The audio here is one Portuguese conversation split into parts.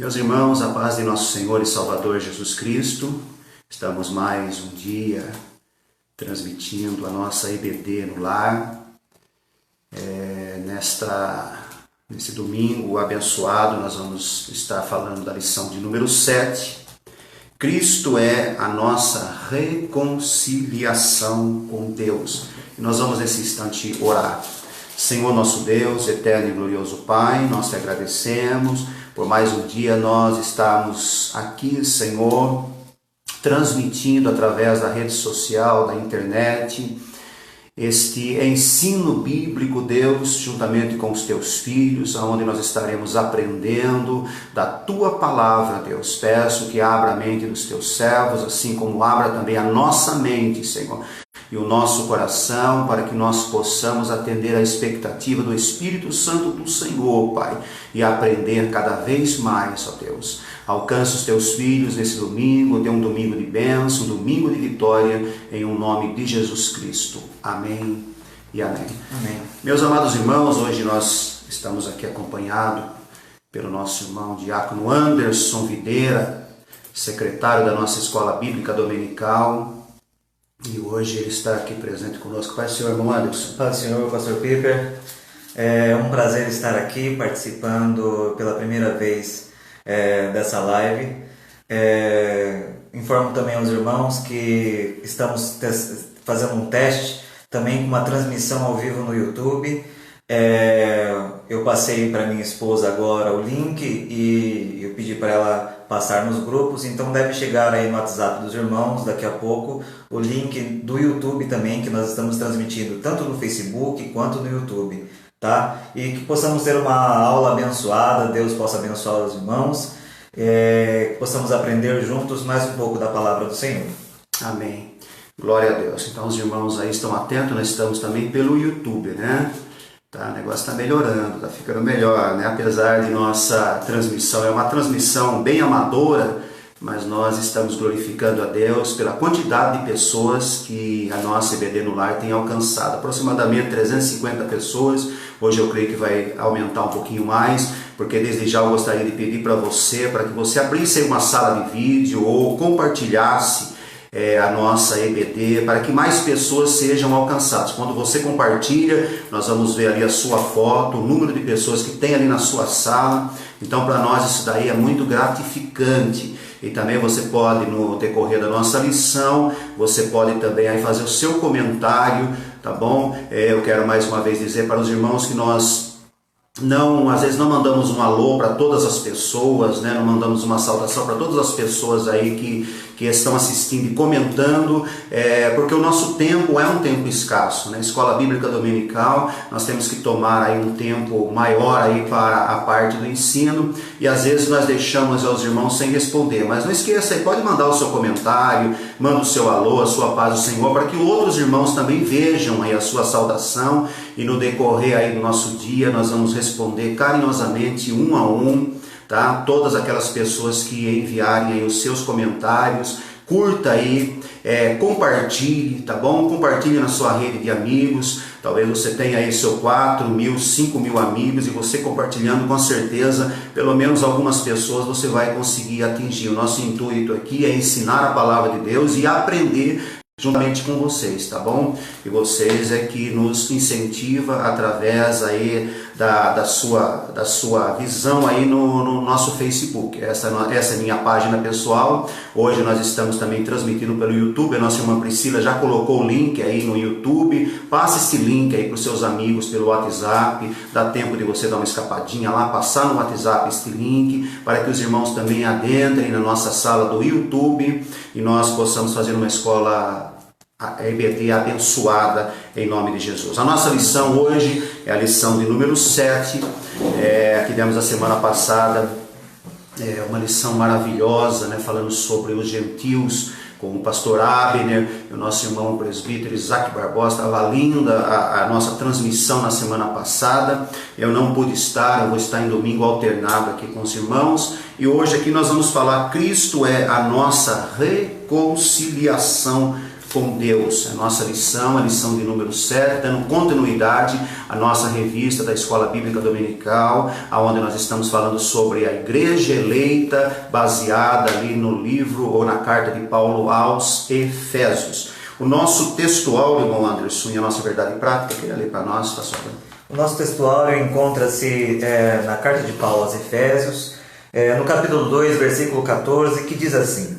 Meus irmãos, a paz de nosso Senhor e Salvador Jesus Cristo, estamos mais um dia transmitindo a nossa EBD no lar. Nesse domingo abençoado, nós vamos estar falando da lição de número 7. Cristo é a nossa reconciliação com Deus. E nós vamos nesse instante orar. Senhor nosso Deus, eterno e glorioso Pai, nós te agradecemos por mais um dia nós estamos aqui, Senhor, transmitindo através da rede social, da internet, este ensino bíblico, Deus, juntamente com os teus filhos, onde nós estaremos aprendendo da tua palavra, Deus. Peço que abra a mente dos teus servos, assim como abra também a nossa mente, Senhor, e o nosso coração, para que nós possamos atender à expectativa do Espírito Santo do Senhor, Pai, e aprender cada vez mais, ó Deus. Alcança os teus filhos nesse domingo, dê um domingo de bênção, um domingo de vitória, em um nome de Jesus Cristo. Amém e amém. Amém. Meus amados irmãos, hoje nós estamos aqui acompanhados pelo nosso irmão diácono Anderson Videira, secretário da nossa escola bíblica dominical. E hoje ele está aqui presente conosco. Pai do Senhor, irmão Anderson. Pai do Senhor, pastor Piper. É um prazer estar aqui participando pela primeira vez dessa live. Informo também aos irmãos que estamos fazendo um teste também com uma transmissão ao vivo no YouTube. Eu passei para minha esposa agora o link e eu pedi para ela passar nos grupos, então deve chegar aí no WhatsApp dos irmãos daqui a pouco o link do YouTube também, que nós estamos transmitindo tanto no Facebook quanto no YouTube, tá? E que possamos ter uma aula abençoada, Deus possa abençoar os irmãos, que possamos aprender juntos mais um pouco da palavra do Senhor. Amém. Glória a Deus. Então os irmãos aí estão atentos, nós estamos também pelo YouTube, né? Tá, o negócio está melhorando, está ficando melhor, né? Apesar de nossa transmissão, é uma transmissão bem amadora, mas nós estamos glorificando a Deus pela quantidade de pessoas que a nossa EBD no Lar tem alcançado. Aproximadamente 350 pessoas, hoje eu creio que vai aumentar um pouquinho mais, porque desde já eu gostaria de pedir para que você abrisse aí uma sala de vídeo ou compartilhasse a nossa EBD, para que mais pessoas sejam alcançadas. Quando você compartilha, nós vamos ver ali a sua foto, o número de pessoas que tem ali na sua sala. Então, para nós isso daí é muito gratificante. E também você pode, no decorrer da nossa lição, você pode também aí fazer o seu comentário, tá bom? Eu quero mais uma vez dizer para os irmãos que nós às vezes não mandamos um alô para todas as pessoas, né? Não mandamos uma saudação para todas as pessoas aí que estão assistindo e comentando, porque o nosso tempo é um tempo escasso, né? Escola Bíblica Dominical, nós temos que tomar aí um tempo maior aí para a parte do ensino, e às vezes nós deixamos aos irmãos sem responder, mas não esqueça aí, pode mandar o seu comentário, manda o seu alô, a sua paz do Senhor, para que outros irmãos também vejam aí a sua saudação, e no decorrer aí do nosso dia nós vamos responder carinhosamente um a um, tá? Todas aquelas pessoas que enviarem aí os seus comentários, curta aí, compartilhe, tá bom? Compartilhe na sua rede de amigos. Talvez você tenha aí seu 4.000, 5.000 amigos, e você compartilhando, com certeza, pelo menos algumas pessoas você vai conseguir atingir. O nosso intuito aqui é ensinar a palavra de Deus e aprender juntamente com vocês, tá bom? E vocês é que nos incentiva através aí da sua visão aí no nosso Facebook. Essa é minha página pessoal. Hoje nós estamos também transmitindo pelo YouTube. A nossa irmã Priscila já colocou o link aí no YouTube. Passe esse link aí para os seus amigos pelo WhatsApp. Dá tempo de você dar uma escapadinha lá, passar no WhatsApp este link, para que os irmãos também adentrem na nossa sala do YouTube e nós possamos fazer uma escola EBD abençoada em nome de Jesus. A nossa lição hoje é a lição de número 7, que demos a semana passada. É uma lição maravilhosa, né, falando sobre os gentios, com o pastor Abner e o nosso irmão presbítero Isaac Barbosa. Estava linda a nossa transmissão na semana passada. Eu não pude estar, eu vou estar em domingo alternado aqui com os irmãos. E hoje aqui nós vamos falar: Cristo é a nossa reconciliação com Deus. A nossa lição, a lição de número 7, dando continuidade à nossa revista da Escola Bíblica Dominical, onde nós estamos falando sobre a igreja eleita, baseada ali no livro ou na carta de Paulo aos Efésios. O nosso textual, irmão Anderson, e a nossa verdade prática, queria ler para nós, pastor. O nosso textuário encontra-se na carta de Paulo aos Efésios, no capítulo 2, versículo 14, que diz assim: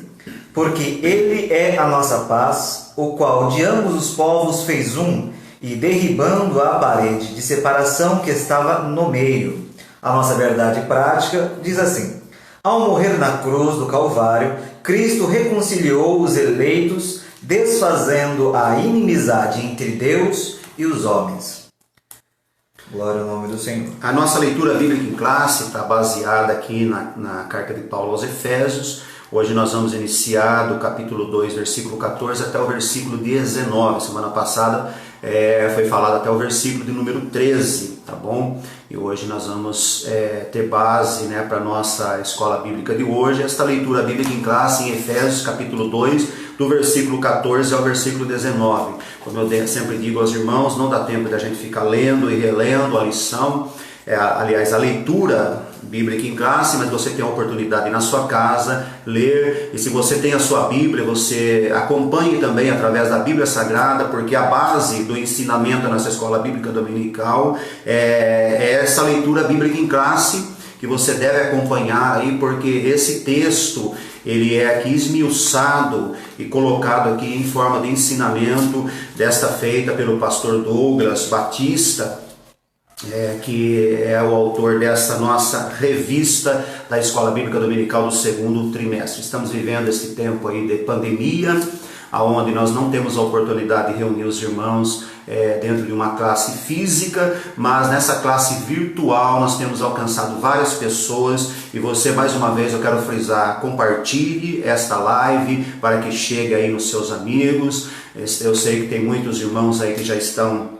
porque Ele é a nossa paz, o qual de ambos os povos fez um, e derribando a parede de separação que estava no meio. A nossa verdade prática diz assim: ao morrer na cruz do Calvário, Cristo reconciliou os eleitos, desfazendo a inimizade entre Deus e os homens. Glória ao nome do Senhor. A nossa leitura bíblica em classe está baseada aqui na carta de Paulo aos Efésios. Hoje nós vamos iniciar do capítulo 2, versículo 14 até o versículo 19. Semana passada foi falado até o versículo de número 13, tá bom? E hoje nós vamos ter base, né, para a nossa escola bíblica de hoje, esta leitura bíblica em classe em Efésios, capítulo 2, do versículo 14 ao versículo 19. Como eu sempre digo aos irmãos, não dá tempo da gente ficar lendo e relendo a lição, aliás, a leitura bíblica em classe, mas você tem a oportunidade na sua casa ler, e se você tem a sua Bíblia, você acompanhe também através da Bíblia Sagrada, porque a base do ensinamento da nossa escola bíblica dominical é essa leitura bíblica em classe, que você deve acompanhar aí, porque esse texto ele é aqui esmiuçado e colocado aqui em forma de ensinamento, desta feita pelo pastor Douglas Batista, que é o autor dessa nossa revista da Escola Bíblica Dominical do segundo trimestre. Estamos vivendo esse tempo aí de pandemia, onde nós não temos a oportunidade de reunir os irmãos dentro de uma classe física, mas nessa classe virtual nós temos alcançado várias pessoas, e você, mais uma vez, eu quero frisar, compartilhe esta live para que chegue aí nos seus amigos. Eu sei que tem muitos irmãos aí que já estão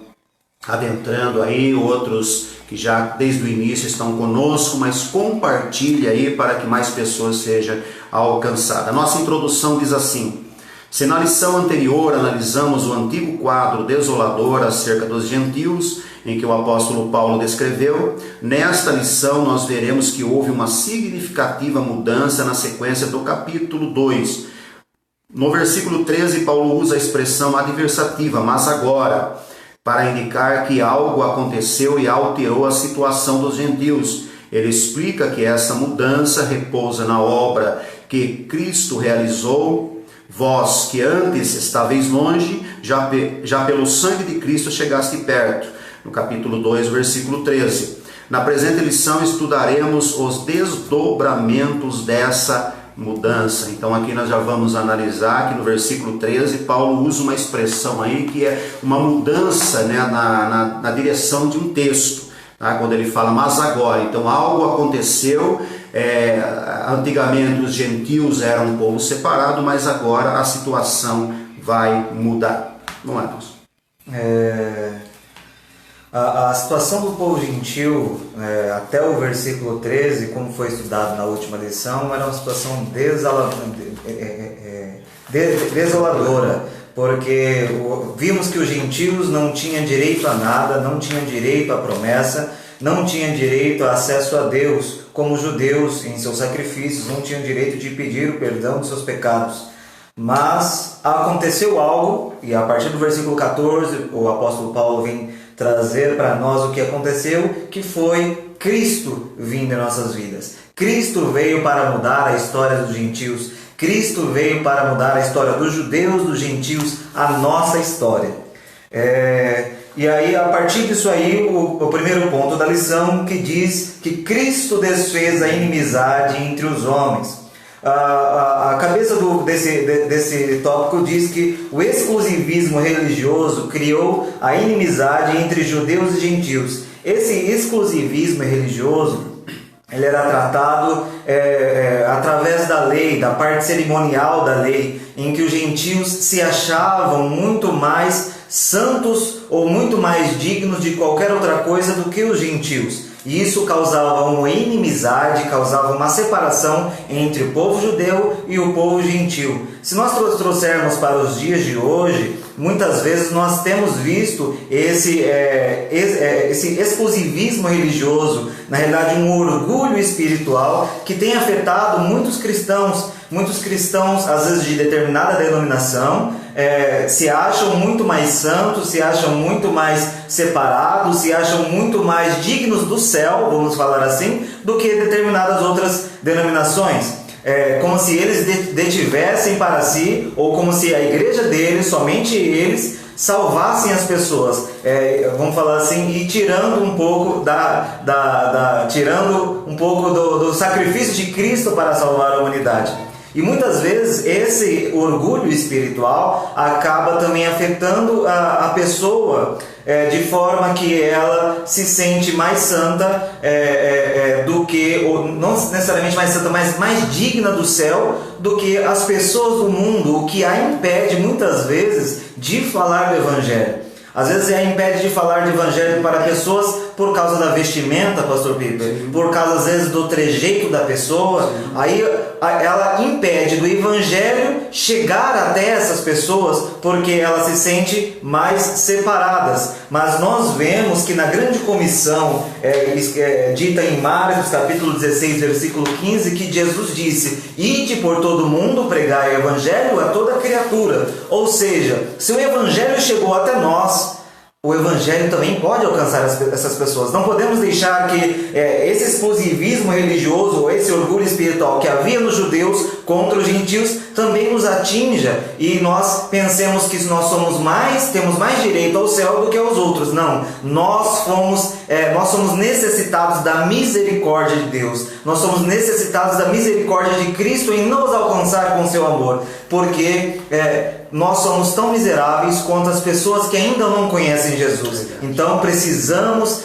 adentrando aí, outros que já desde o início estão conosco, mas compartilhe aí para que mais pessoas sejam alcançadas. A nossa introdução diz assim: se na lição anterior analisamos o antigo quadro desolador acerca dos gentios, em que o apóstolo Paulo descreveu, nesta lição nós veremos que houve uma significativa mudança na sequência do capítulo 2. No versículo 13, Paulo usa a expressão adversativa, mas agora, para indicar que algo aconteceu e alterou a situação dos gentios. Ele explica que essa mudança repousa na obra que Cristo realizou. Vós que antes estáveis longe, já pelo sangue de Cristo chegaste perto. No capítulo 2, versículo 13. Na presente lição estudaremos os desdobramentos dessa mudança. Então aqui nós já vamos analisar que no versículo 13 Paulo usa uma expressão aí que é uma mudança, né, na direção de um texto, tá? Quando ele fala mas agora, então algo aconteceu. Antigamente os gentios eram um povo separado, mas agora a situação vai mudar. Não é, Deus? A situação do povo gentil, até o versículo 13, como foi estudado na última lição, era uma situação desoladora, porque vimos que os gentios não tinham direito a nada, não tinham direito à promessa, não tinham direito a acesso a Deus, como os judeus em seus sacrifícios não tinham direito de pedir o perdão de seus pecados. Mas aconteceu algo, e a partir do versículo 14, o apóstolo Paulo vem trazer para nós o que aconteceu, que foi Cristo vindo em nossas vidas. Cristo veio para mudar a história dos gentios. Cristo veio para mudar a história dos judeus, dos gentios, a nossa história. E aí, a partir disso aí, o primeiro ponto da lição que diz que Cristo desfez a inimizade entre os homens. A cabeça desse tópico diz que o exclusivismo religioso criou a inimizade entre judeus e gentios. Esse exclusivismo religioso ele era tratado através da lei, da parte cerimonial da lei, em que os gentios se achavam muito mais santos ou muito mais dignos de qualquer outra coisa do que os gentios. E isso causava uma inimizade, causava uma separação entre o povo judeu e o povo gentil. Se nós trouxermos para os dias de hoje, muitas vezes nós temos visto esse exclusivismo religioso, na realidade um orgulho espiritual que tem afetado muitos cristãos, às vezes de determinada denominação, se acham muito mais santos, se acham muito mais separados, se acham muito mais dignos do céu, vamos falar assim, do que determinadas outras denominações. Como se eles detivessem para si, ou como se a igreja deles, somente eles, salvassem as pessoas, vamos falar assim, e tirando um pouco do sacrifício de Cristo para salvar a humanidade. E muitas vezes esse orgulho espiritual acaba também afetando a pessoa, de forma que ela se sente mais santa do que, ou não necessariamente mais santa, mas mais digna do céu do que as pessoas do mundo, o que a impede muitas vezes de falar do Evangelho. Às vezes a impede de falar de Evangelho para pessoas por causa da vestimenta, pastor Piper, por causa às vezes do trejeito da pessoa. Aí ela impede do Evangelho chegar até essas pessoas porque ela se sente mais separadas. Mas nós vemos que na grande comissão dita em Marcos capítulo 16, versículo 15, que Jesus disse: "Ide por todo mundo, pregai o Evangelho a toda criatura." Ou seja, se o Evangelho chegou até nós, o Evangelho também pode alcançar essas pessoas. Não podemos deixar que esse exclusivismo religioso, ou esse orgulho espiritual que havia nos judeus contra os gentios, também nos atinja e nós pensemos que nós temos mais direito ao céu do que aos outros. Não, nós somos necessitados da misericórdia de Deus. Nós somos necessitados da misericórdia de Cristo em nos alcançar com seu amor, porque nós somos tão miseráveis quanto as pessoas que ainda não conhecem Jesus. Então precisamos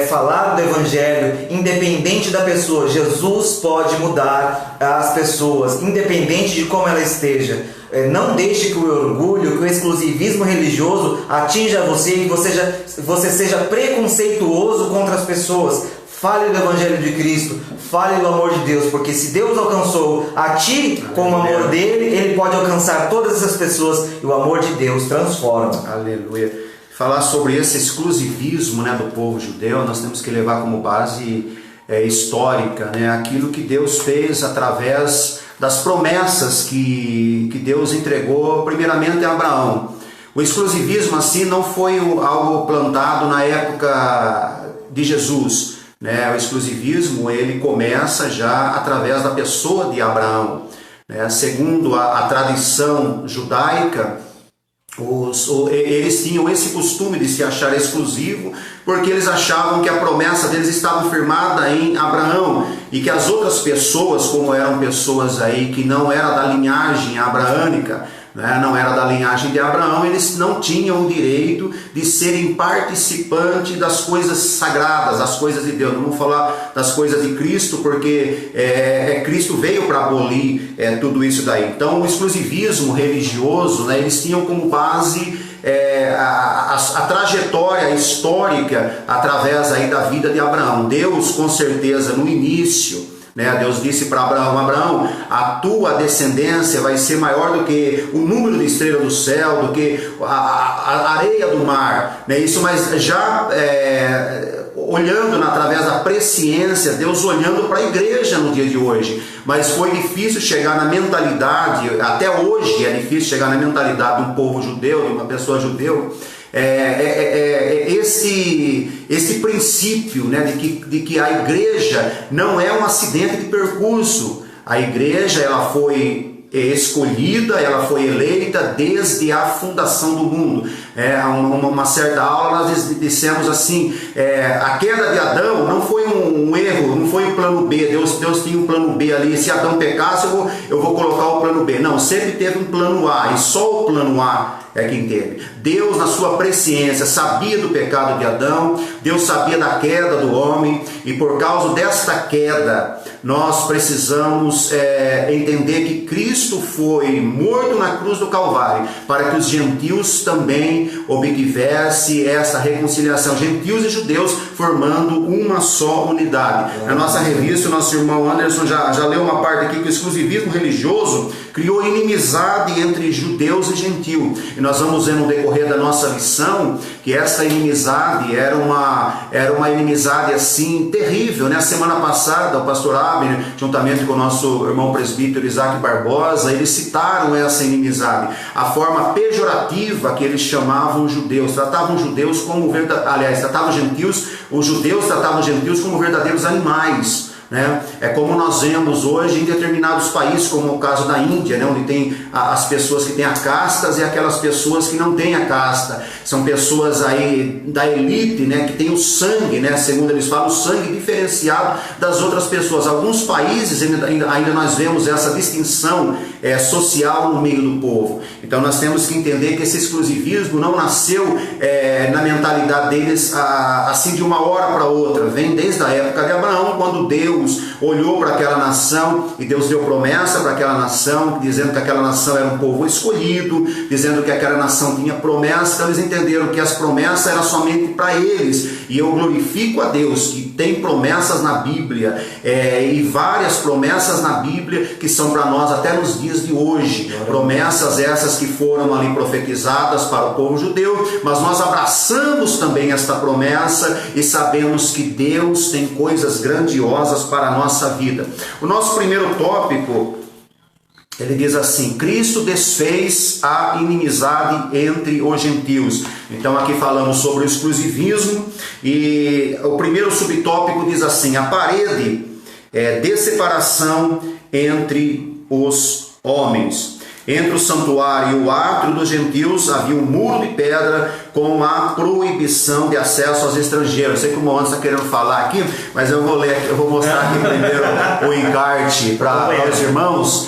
falar do Evangelho, independente da pessoa. Jesus pode mudar as pessoas, independente de como ela esteja. Não deixe que o orgulho, que o exclusivismo religioso atinja você e você seja preconceituoso contra as pessoas. Fale do Evangelho de Cristo, fale do amor de Deus, porque se Deus alcançou a ti com o amor dele, ele pode alcançar todas essas pessoas e o amor de Deus transforma. Aleluia. Falar sobre esse exclusivismo, né, do povo judeu, nós temos que levar como base histórica, né, aquilo que Deus fez através das promessas que Deus entregou primeiramente a Abraão. O exclusivismo assim não foi algo plantado na época de Jesus, né? O exclusivismo ele começa já através da pessoa de Abraão, né? Segundo a tradição judaica, eles tinham esse costume de se achar exclusivo, porque eles achavam que a promessa deles estava firmada em Abraão e que as outras pessoas, como eram pessoas aí que não eram da linhagem abraânica, né, não era da linhagem de Abraão, eles não tinham o direito de serem participantes das coisas sagradas, das coisas de Deus. Não vamos falar das coisas de Cristo, porque Cristo veio para abolir tudo isso daí. Então o exclusivismo religioso, né, eles tinham como base a trajetória histórica através aí da vida de Abraão. Deus, com certeza, no início, né, Deus disse para Abraão: Abraão, a tua descendência vai ser maior do que o número de estrelas do céu, do que a areia do mar, né? Isso, mas já olhando através da presciência, Deus olhando para a igreja no dia de hoje. Mas foi difícil chegar na mentalidade, até hoje é difícil chegar na mentalidade de um povo judeu, de uma pessoa judeu, esse princípio, né, de que a igreja não é um acidente de percurso. A igreja ela foi escolhida, ela foi eleita desde a fundação do mundo. Uma certa aula nós dissemos assim, a queda de Adão não foi um erro, não foi um plano B. Deus tinha um plano B ali. Se Adão pecasse, eu vou colocar o plano B. Não, sempre teve um plano A, e só o plano A é quem teve. Deus, na sua presciência, sabia do pecado de Adão, Deus sabia da queda do homem, e por causa desta queda, nós precisamos entender que Cristo foi morto na cruz do Calvário para que os gentios também obtivessem essa reconciliação, gentios e judeus formando uma só unidade. Na nossa revista, o nosso irmão Anderson já leu uma parte aqui que o exclusivismo religioso criou inimizade entre judeus e gentio, e nós vamos ver no decorrer da nossa lição que essa inimizade era uma inimizade assim terrível, né? A semana passada o pastor Abner, juntamente com o nosso irmão presbítero Isaac Barbosa, eles citaram essa inimizade, a forma pejorativa que eles chamavam os judeus, tratavam os judeus como tratavam gentios, os judeus tratavam os gentios como verdadeiros animais. Né? É como nós vemos hoje em determinados países, como o caso da Índia, né? Onde tem as pessoas que têm a castas e aquelas pessoas que não têm a casta. São pessoas aí da elite, né? Que tem o sangue, né? Segundo eles falam, o sangue diferenciado das outras pessoas. Alguns países ainda nós vemos essa distinção social no meio do povo. Então nós temos que entender que esse exclusivismo não nasceu na mentalidade deles assim de uma hora para outra. Vem desde a época de Abraão, quando Deus olhou para aquela nação e Deus deu promessa para aquela nação, dizendo que aquela nação era um povo escolhido, dizendo que aquela nação tinha promessa. Então eles entenderam que as promessas eram somente para eles, e eu glorifico a Deus que tem promessas na Bíblia, e várias promessas na Bíblia que são para nós até nos dias de hoje, promessas essas que foram ali profetizadas para o povo judeu, mas nós abraçamos também esta promessa e sabemos que Deus tem coisas grandiosas para a nossa vida. O nosso primeiro tópico, ele diz assim: Cristo desfez a inimizade entre os gentios. Então aqui falamos sobre o exclusivismo, e o primeiro subtópico diz assim: a parede de separação entre os homens. Entre o santuário e o átrio dos gentios havia um muro de pedra com a proibição de acesso aos estrangeiros. Eu sei que o Mohamed está querendo falar aqui, mas eu vou mostrar aqui primeiro o encarte para os irmãos.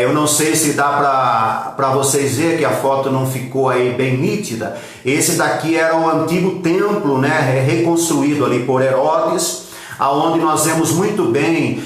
Eu não sei se dá para vocês ver que a foto não ficou aí bem nítida. Esse daqui era o antigo templo, né, reconstruído ali por Herodes, aonde nós vemos muito bem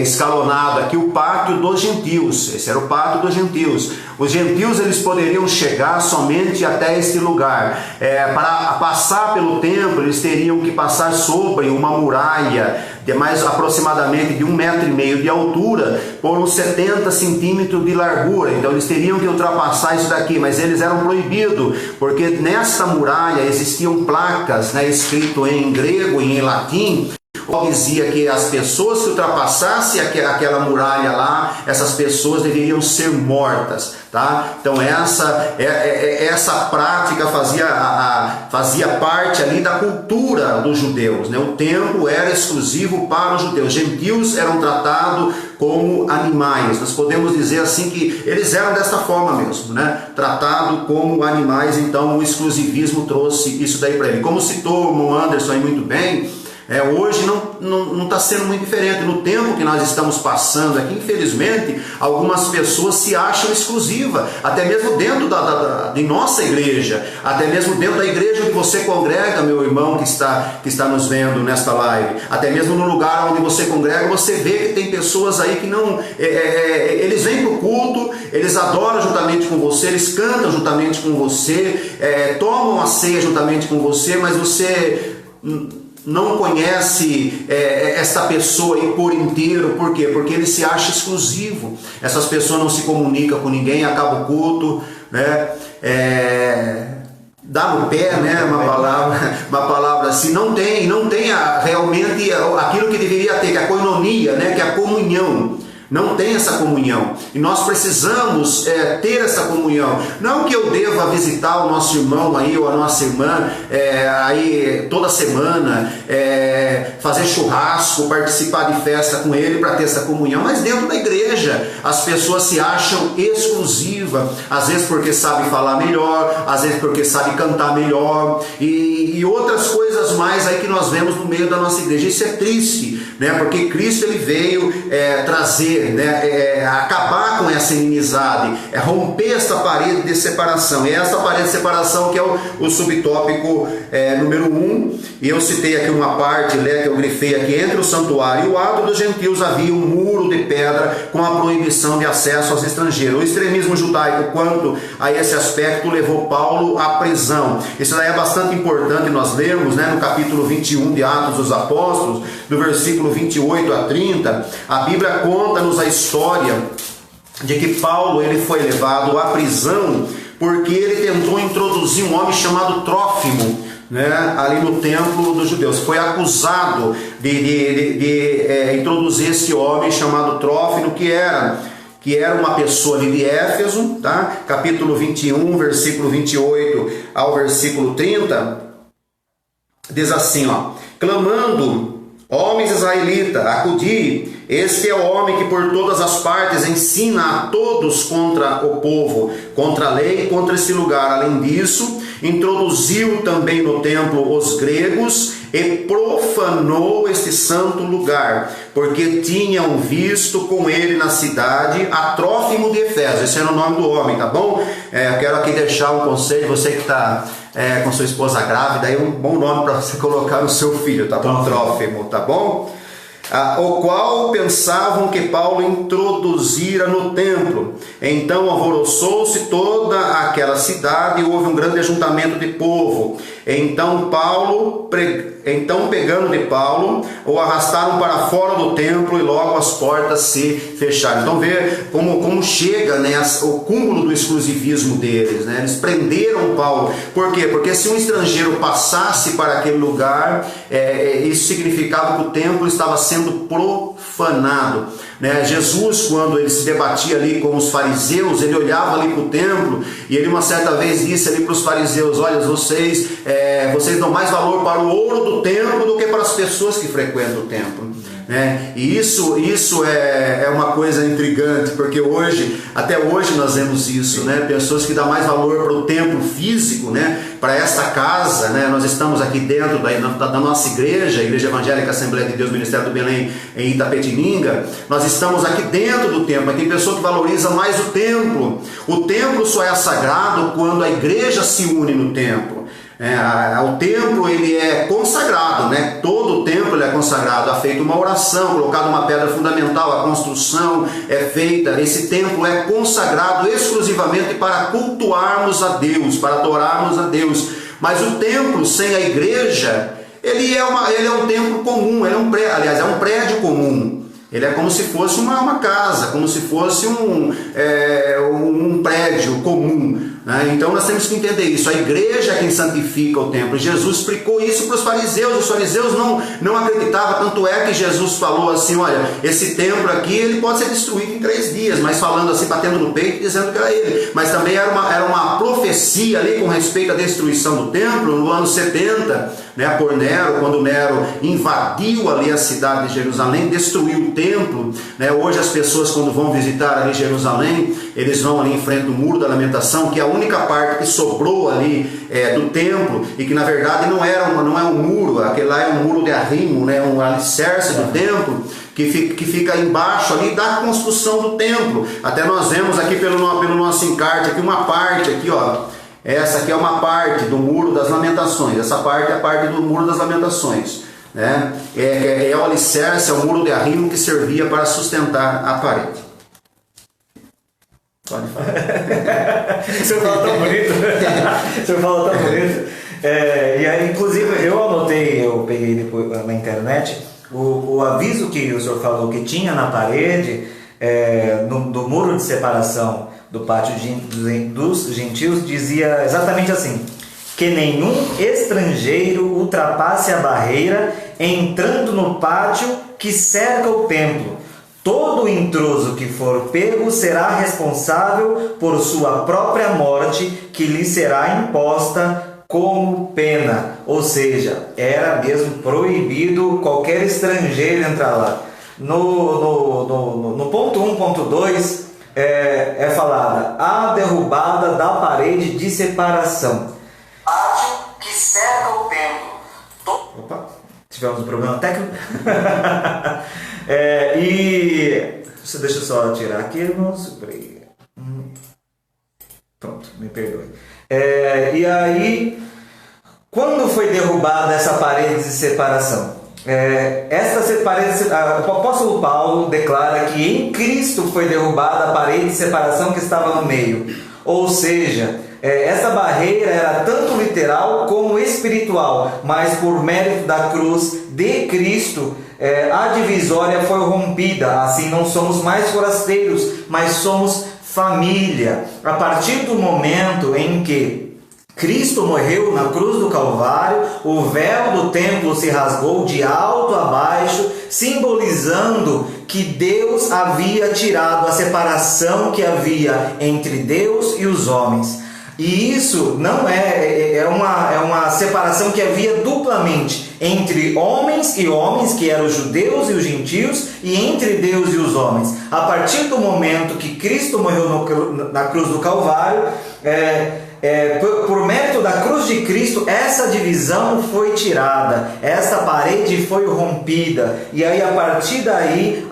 escalonado aqui o pátio dos gentios. Esse era o pátio dos gentios. Os gentios eles poderiam chegar somente até este lugar. Para passar pelo templo, eles teriam que passar sobre uma muralha de mais aproximadamente de 1,5 metro de altura por uns 70 centímetros de largura. Então eles teriam que ultrapassar isso daqui, mas eles eram proibidos, porque nessa muralha existiam placas, né, escrito em grego e em latim, dizia que as pessoas que ultrapassassem aquela muralha lá, essas pessoas deveriam ser mortas, tá? Então essa prática fazia parte ali da cultura dos judeus, né? O templo era exclusivo para os judeus. Gentios eram tratados como animais. Nós podemos dizer assim que eles eram desta forma mesmo, né? Tratados como animais. Então o exclusivismo trouxe isso daí para ele. Como citou o irmão Anderson aí muito bem, hoje não está sendo muito diferente. No tempo que nós estamos passando aqui, infelizmente, algumas pessoas se acham exclusivas, até mesmo dentro de nossa igreja, até mesmo dentro da igreja onde você congrega, meu irmão que está nos vendo nesta live, até mesmo no lugar onde você congrega, você vê que tem pessoas aí que não... eles vêm para o culto, eles adoram juntamente com você, eles cantam juntamente com você, tomam a ceia juntamente com você, mas você não conhece essa pessoa aí por inteiro. Por quê? Porque ele se acha exclusivo. Essas pessoas não se comunicam com ninguém, acaba o culto, né? Dá no pé, né? Uma palavra assim, não tem realmente aquilo que deveria ter, que é a koinonia, né? Que é a comunhão. Não tem essa comunhão, e nós precisamos ter essa comunhão. Não que eu deva visitar o nosso irmão aí, ou a nossa irmã aí toda semana, fazer churrasco, participar de festa com ele para ter essa comunhão, mas dentro da igreja as pessoas se acham exclusivas, às vezes porque sabe falar melhor, às vezes porque sabe cantar melhor, e outras coisas mais aí que nós vemos no meio da nossa igreja. Isso é triste, né? Porque Cristo ele veio trazer, né? Acabar com essa inimizade, romper esta parede de separação. E esta parede de separação que é o subtópico número 1. E eu citei aqui uma parte, né, que eu grifei aqui: entre o santuário e o ato dos gentios havia um muro de pedra com a proibição de acesso aos estrangeiros. O extremismo judaico quanto a esse aspecto levou Paulo à prisão. Isso daí é bastante importante nós lermos, né, no capítulo 21 de Atos dos Apóstolos, do versículo 28 a 30, a Bíblia conta-nos a história de que Paulo ele foi levado à prisão porque ele tentou introduzir um homem chamado Trófimo, né, ali no templo dos judeus. Foi acusado de introduzir esse homem chamado Trófimo, que era uma pessoa ali de Éfeso, tá? Capítulo 21, versículo 28 ao versículo 30, diz assim, ó: clamando, homens israelitas, acudi, este é o homem que por todas as partes ensina a todos contra o povo, contra a lei e contra esse lugar. Além disso, introduziu também no templo os gregos e profanou este santo lugar, porque tinham visto com ele na cidade a Trófimo de Efésio. Esse era o nome do homem, tá bom? Eu quero aqui deixar um conselho, você que está com sua esposa grávida, aí um bom nome para você colocar no seu filho, tá bom? Trófimo, tá bom? O qual pensavam que Paulo introduzira no templo. Então alvoroçou-se toda aquela cidade e houve um grande ajuntamento de povo. Então pegando de Paulo, o arrastaram para fora do templo e logo as portas se fecharam. Então vê como chega, né, o cúmulo do exclusivismo deles, né? Eles prenderam Paulo. Por quê? Porque se um estrangeiro passasse para aquele lugar, isso significava que o templo estava sendo profanado, né? Jesus, quando ele se debatia ali com os fariseus, ele olhava ali para o templo e ele uma certa vez disse ali para os fariseus: olha, vocês dão mais valor para o ouro do templo do que para as pessoas que frequentam o templo, né? E isso é uma coisa intrigante, porque até hoje nós vemos isso, né? Pessoas que dão mais valor para o templo físico, né? Para esta casa, né? Nós estamos aqui dentro da nossa igreja, a Igreja Evangélica Assembleia de Deus, Ministério do Belém, em Itapetininga. Nós estamos aqui dentro do templo, mas tem pessoa que valoriza mais o templo. O templo só é sagrado quando a igreja se une no templo. O templo ele é consagrado, né? Todo o templo ele é consagrado, é feita uma oração, colocada uma pedra fundamental, a construção é feita. Esse templo é consagrado exclusivamente para cultuarmos a Deus, para adorarmos a Deus. Mas o templo sem a igreja, ele é um templo comum, é um prédio comum. Ele é como se fosse uma casa, como se fosse um prédio comum, né? Então nós temos que entender isso. A igreja é quem santifica o templo. Jesus explicou isso para os fariseus. Os fariseus não acreditavam, tanto é que Jesus falou assim: olha, esse templo aqui ele pode ser destruído em 3 dias, mas falando assim, batendo no peito, dizendo que era ele. Mas também era uma profecia ali com respeito à destruição do templo no ano 70, né, por Nero, quando Nero invadiu ali a cidade de Jerusalém, destruiu o templo, né? Hoje as pessoas, quando vão visitar ali Jerusalém, eles vão ali em frente do Muro da Lamentação, que é a única parte que sobrou ali do templo, e que na verdade não é um muro, aquele lá é um muro de arrimo, né? Um alicerce do templo, que fica embaixo ali da construção do templo. Até nós vemos aqui pelo nosso encarte aqui uma parte aqui, ó. Essa aqui é uma parte do Muro das Lamentações. Essa parte é a parte do Muro das Lamentações, né? É o alicerce, é o muro de arrimo que servia para sustentar a parede. Pode falar. O senhor fala tão bonito. O senhor fala tão bonito. E aí, inclusive, eu peguei depois na internet o aviso que o senhor falou que tinha na parede do muro de separação do pátio dos gentios, dizia exatamente assim: que nenhum estrangeiro ultrapasse a barreira entrando no pátio que cerca o templo. Todo intruso que for pego será responsável por sua própria morte, que lhe será imposta como pena. Ou seja, era mesmo proibido qualquer estrangeiro entrar lá. No ponto 1.2 é falada a derrubada da parede de separação. Pátio que cerca o templo. Opa, tivemos um problema técnico. Deixa eu só tirar aqui, irmãos. Pronto, me perdoe. E aí, quando foi derrubada essa parede de separação? O apóstolo Paulo declara que em Cristo foi derrubada a parede de separação que estava no meio. Ou seja, essa barreira era tanto literal como espiritual, mas por mérito da cruz de Cristo, a divisória foi rompida. Assim não somos mais forasteiros, mas somos família. A partir do momento em que Cristo morreu na cruz do Calvário, o véu do templo se rasgou de alto a baixo, simbolizando que Deus havia tirado a separação que havia entre Deus e os homens. E isso não é uma separação que havia duplamente entre homens e homens, que eram os judeus e os gentios, e entre Deus e os homens. A partir do momento que Cristo morreu na cruz do Calvário, por mérito da cruz de Cristo, essa divisão foi tirada, essa parede foi rompida, e aí a partir daí,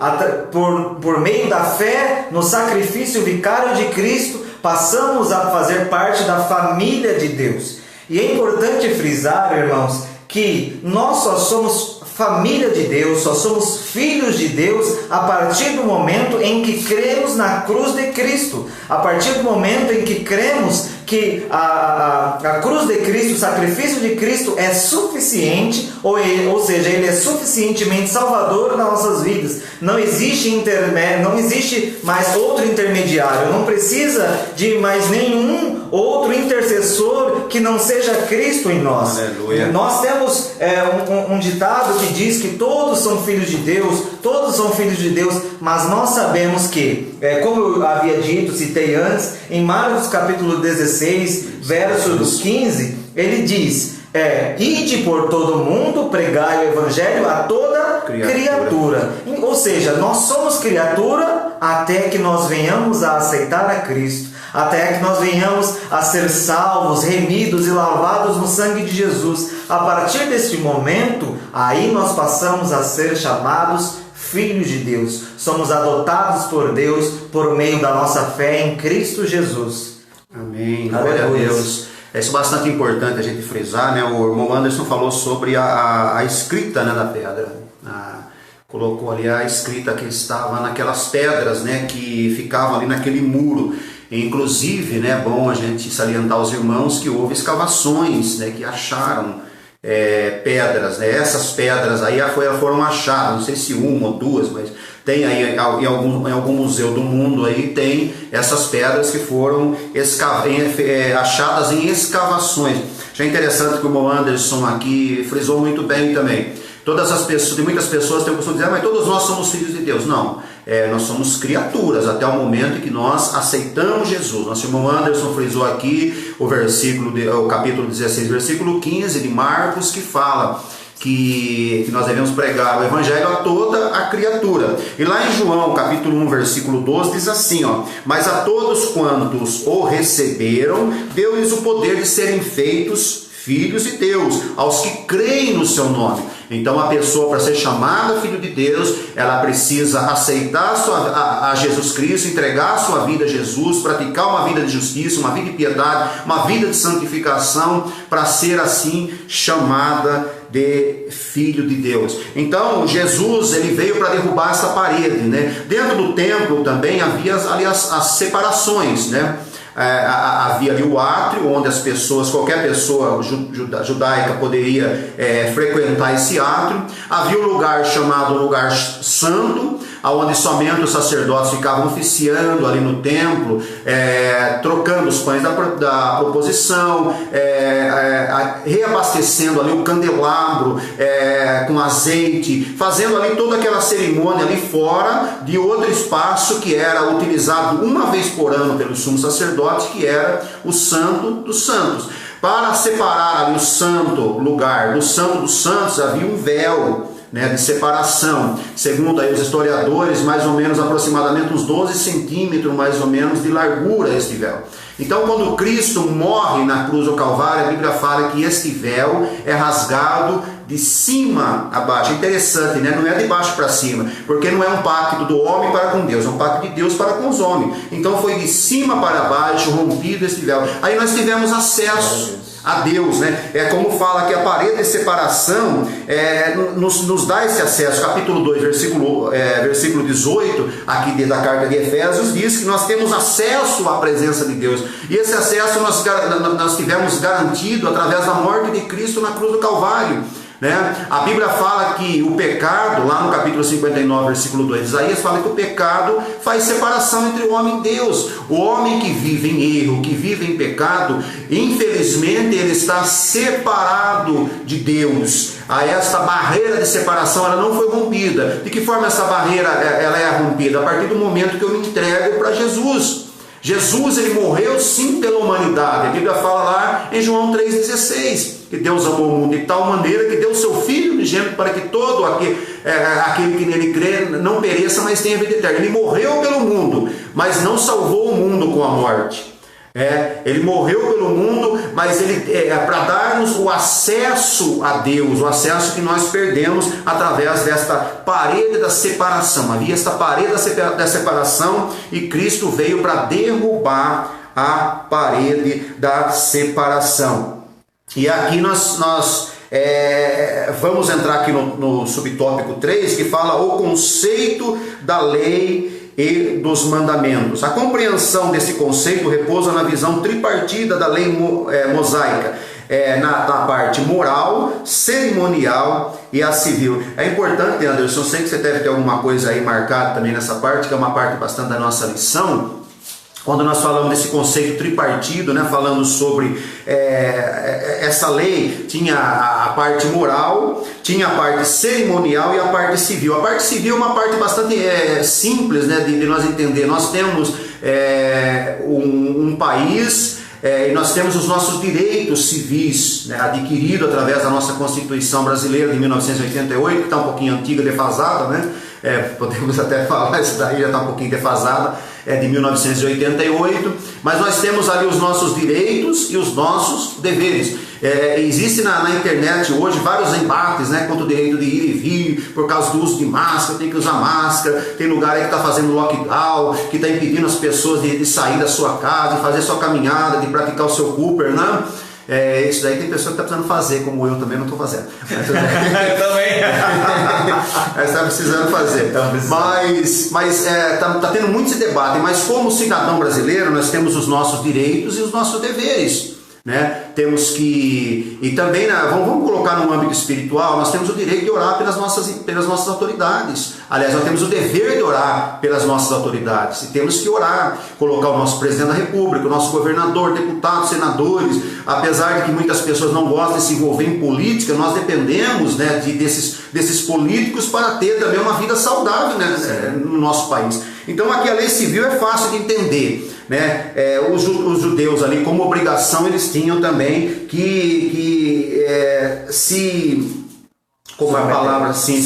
por meio da fé no sacrifício vicário de Cristo, passamos a fazer parte da família de Deus. E é importante frisar, irmãos, que nós só somos família de Deus, só somos filhos de Deus a partir do momento em que cremos na cruz de Cristo, a partir do momento em que cremos que a cruz de Cristo, o sacrifício de Cristo é suficiente, ou seja, ele é suficientemente salvador nas nossas vidas. Não existe mais outro intermediário, não precisa de mais nenhum outro intercessor que não seja Cristo em nós. Aleluia. Nós temos um ditado que diz que todos são filhos de Deus, mas nós sabemos que, como eu havia dito, citei antes, em Marcos capítulo 16, versos 15, ele diz: ide por todo mundo, pregai o evangelho a toda criatura. Ou seja, nós somos criatura até que nós venhamos a aceitar a Cristo, até que nós venhamos a ser salvos, remidos e lavados no sangue de Jesus. A partir deste momento, aí nós passamos a ser chamados filhos de Deus. Somos adotados por Deus por meio da nossa fé em Cristo Jesus. Amém, glória a Deus. Isso é bastante importante a gente frisar, né? O irmão Anderson falou sobre a escrita, né, da pedra. Colocou ali a escrita que estava naquelas pedras, né, que ficavam ali naquele muro. Inclusive, né, é bom a gente salientar aos irmãos que houve escavações, né, que acharam pedras, né? Essas pedras aí foram achadas, não sei se uma ou duas, mas tem aí em algum museu do mundo aí tem essas pedras que foram achadas em escavações. Já é interessante que o irmão Anderson aqui frisou muito bem também. Muitas pessoas têm o costume de dizer, mas todos nós somos filhos de Deus. Não, nós somos criaturas até o momento em que nós aceitamos Jesus. Nosso irmão Anderson frisou aqui o capítulo 16, versículo 15 de Marcos, que fala que nós devemos pregar o evangelho a toda a criatura. E lá em João, capítulo 1, versículo 12, diz assim, mas a todos quantos o receberam, deu-lhes o poder de serem feitos filhos de Deus, aos que creem no seu nome. Então a pessoa, para ser chamada filho de Deus, ela precisa aceitar a Jesus Cristo, entregar a sua vida a Jesus, praticar uma vida de justiça, uma vida de piedade, uma vida de santificação, para ser assim chamada de filho de Deus. Então Jesus, ele veio para derrubar essa parede, né? Dentro do templo também havia ali as separações, né? Havia ali o átrio, onde qualquer pessoa judaica poderia frequentar esse átrio. Havia um lugar chamado lugar santo, onde somente os sacerdotes ficavam oficiando ali no templo, trocando os pães da proposição, reabastecendo ali o candelabro com azeite, fazendo ali toda aquela cerimônia ali fora de outro espaço que era utilizado uma vez por ano pelo sumo sacerdote, que era o Santo dos Santos. Para separar ali o santo lugar do Santo dos Santos, havia um véu, né, de separação. Segundo aí os historiadores, mais ou menos aproximadamente uns 12 centímetros mais ou menos de largura este véu. Então, quando Cristo morre na cruz do Calvário, a Bíblia fala que este véu é rasgado de cima a baixo. É interessante, né? Não é de baixo para cima, porque não é um pacto do homem para com Deus, é um pacto de Deus para com os homens. Então foi de cima para baixo, rompido esse véu. Aí nós tivemos acesso a Deus, né? É como fala que a parede de separação nos dá esse acesso. Capítulo 2, versículo 18, aqui da carta de Efésios, diz que nós temos acesso à presença de Deus. E esse acesso nós tivemos garantido através da morte de Cristo na cruz do Calvário. Né? A Bíblia fala que o pecado, lá no capítulo 59, versículo 2 de Isaías, fala que o pecado faz separação entre o homem e Deus. O homem que vive em erro, que vive em pecado, infelizmente ele está separado de Deus. Esta barreira de separação ela não foi rompida. De que forma essa barreira ela é rompida? A partir do momento que eu me entrego para Jesus. Jesus ele morreu sim pela humanidade. A Bíblia fala lá em João 3,16 que Deus amou o mundo de tal maneira que deu o seu Filho unigênito para que todo aquele que nele crê não pereça, mas tenha vida eterna. Ele morreu pelo mundo, mas não salvou o mundo com a morte. Ele morreu pelo mundo, mas para dar-nos o acesso a Deus, o acesso que nós perdemos através desta parede da separação. Havia esta parede da separação e Cristo veio para derrubar a parede da separação. E aqui nós vamos entrar aqui no subtópico 3, que fala o conceito da lei e dos mandamentos. A compreensão desse conceito repousa na visão tripartida da lei mosaica, na parte moral, cerimonial e a civil. É importante, Anderson, eu sei que você deve ter alguma coisa aí marcada também nessa parte, que é uma parte bastante da nossa lição. Quando nós falamos desse conceito tripartido, né, falando sobre essa lei, tinha a parte moral, tinha a parte cerimonial e a parte civil. A parte civil é uma parte bastante simples, né, de nós entender. Nós temos um país e nós temos os nossos direitos civis, né, adquiridos através da nossa Constituição brasileira de 1988, que está um pouquinho antiga, defasada, né? Podemos até falar, isso daí já está um pouquinho defasada, de 1988, mas nós temos ali os nossos direitos e os nossos deveres. Existe na internet hoje vários embates, né, quanto o direito de ir e vir, por causa do uso de máscara, tem que usar máscara, tem lugar aí que está fazendo lockdown, que está impedindo as pessoas de sair da sua casa, de fazer sua caminhada, de praticar o seu Cooper, né? Isso daí tem pessoa que está precisando fazer, como eu também não estou fazendo. Eu também. Mas está precisando fazer. Mas tá tendo muito esse debate. Mas como cidadão brasileiro, nós temos os nossos direitos e os nossos deveres. Né? Temos que, e também vamos colocar no âmbito espiritual, nós temos o direito de orar pelas nossas autoridades. Aliás, nós temos o dever de orar pelas nossas autoridades, e temos que orar, colocar o nosso presidente da república, o nosso governador, deputados, senadores. Apesar de que muitas pessoas não gostam de se envolver em política, nós dependemos, né, desses políticos para ter também uma vida saudável, né, no nosso país. Então aqui a lei civil é fácil de entender. Né? Os judeus ali, como obrigação, eles tinham também que se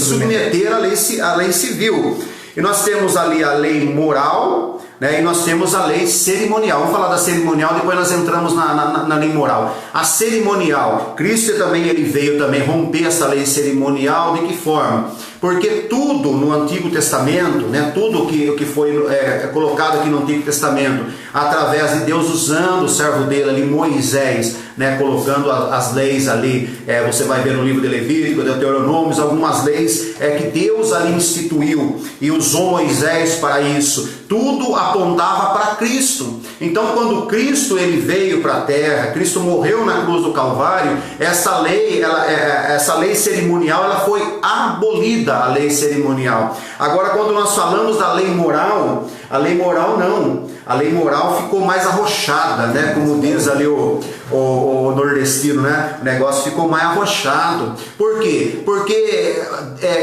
submeter à lei civil. E nós temos ali a lei moral, né? E nós temos a lei cerimonial. Vamos falar da cerimonial, depois nós entramos na lei moral. A cerimonial, Cristo também ele veio também romper essa lei cerimonial. De que forma? Porque tudo no Antigo Testamento, né, tudo que foi colocado aqui no Antigo Testamento, através de Deus usando o servo dele ali, Moisés, né, colocando as leis ali, você vai ver no livro de Levítico, Deuteronômio, algumas leis que Deus ali instituiu e usou Moisés para isso. Tudo apontava para Cristo. Então, quando Cristo ele veio para a terra, Cristo morreu na cruz do Calvário, essa lei cerimonial ela foi abolida. A lei cerimonial. Agora, quando nós falamos da lei moral, a lei moral não. A lei moral ficou mais arrochada, né? Como diz ali o nordestino, né? O negócio ficou mais arrochado. Por quê? Porque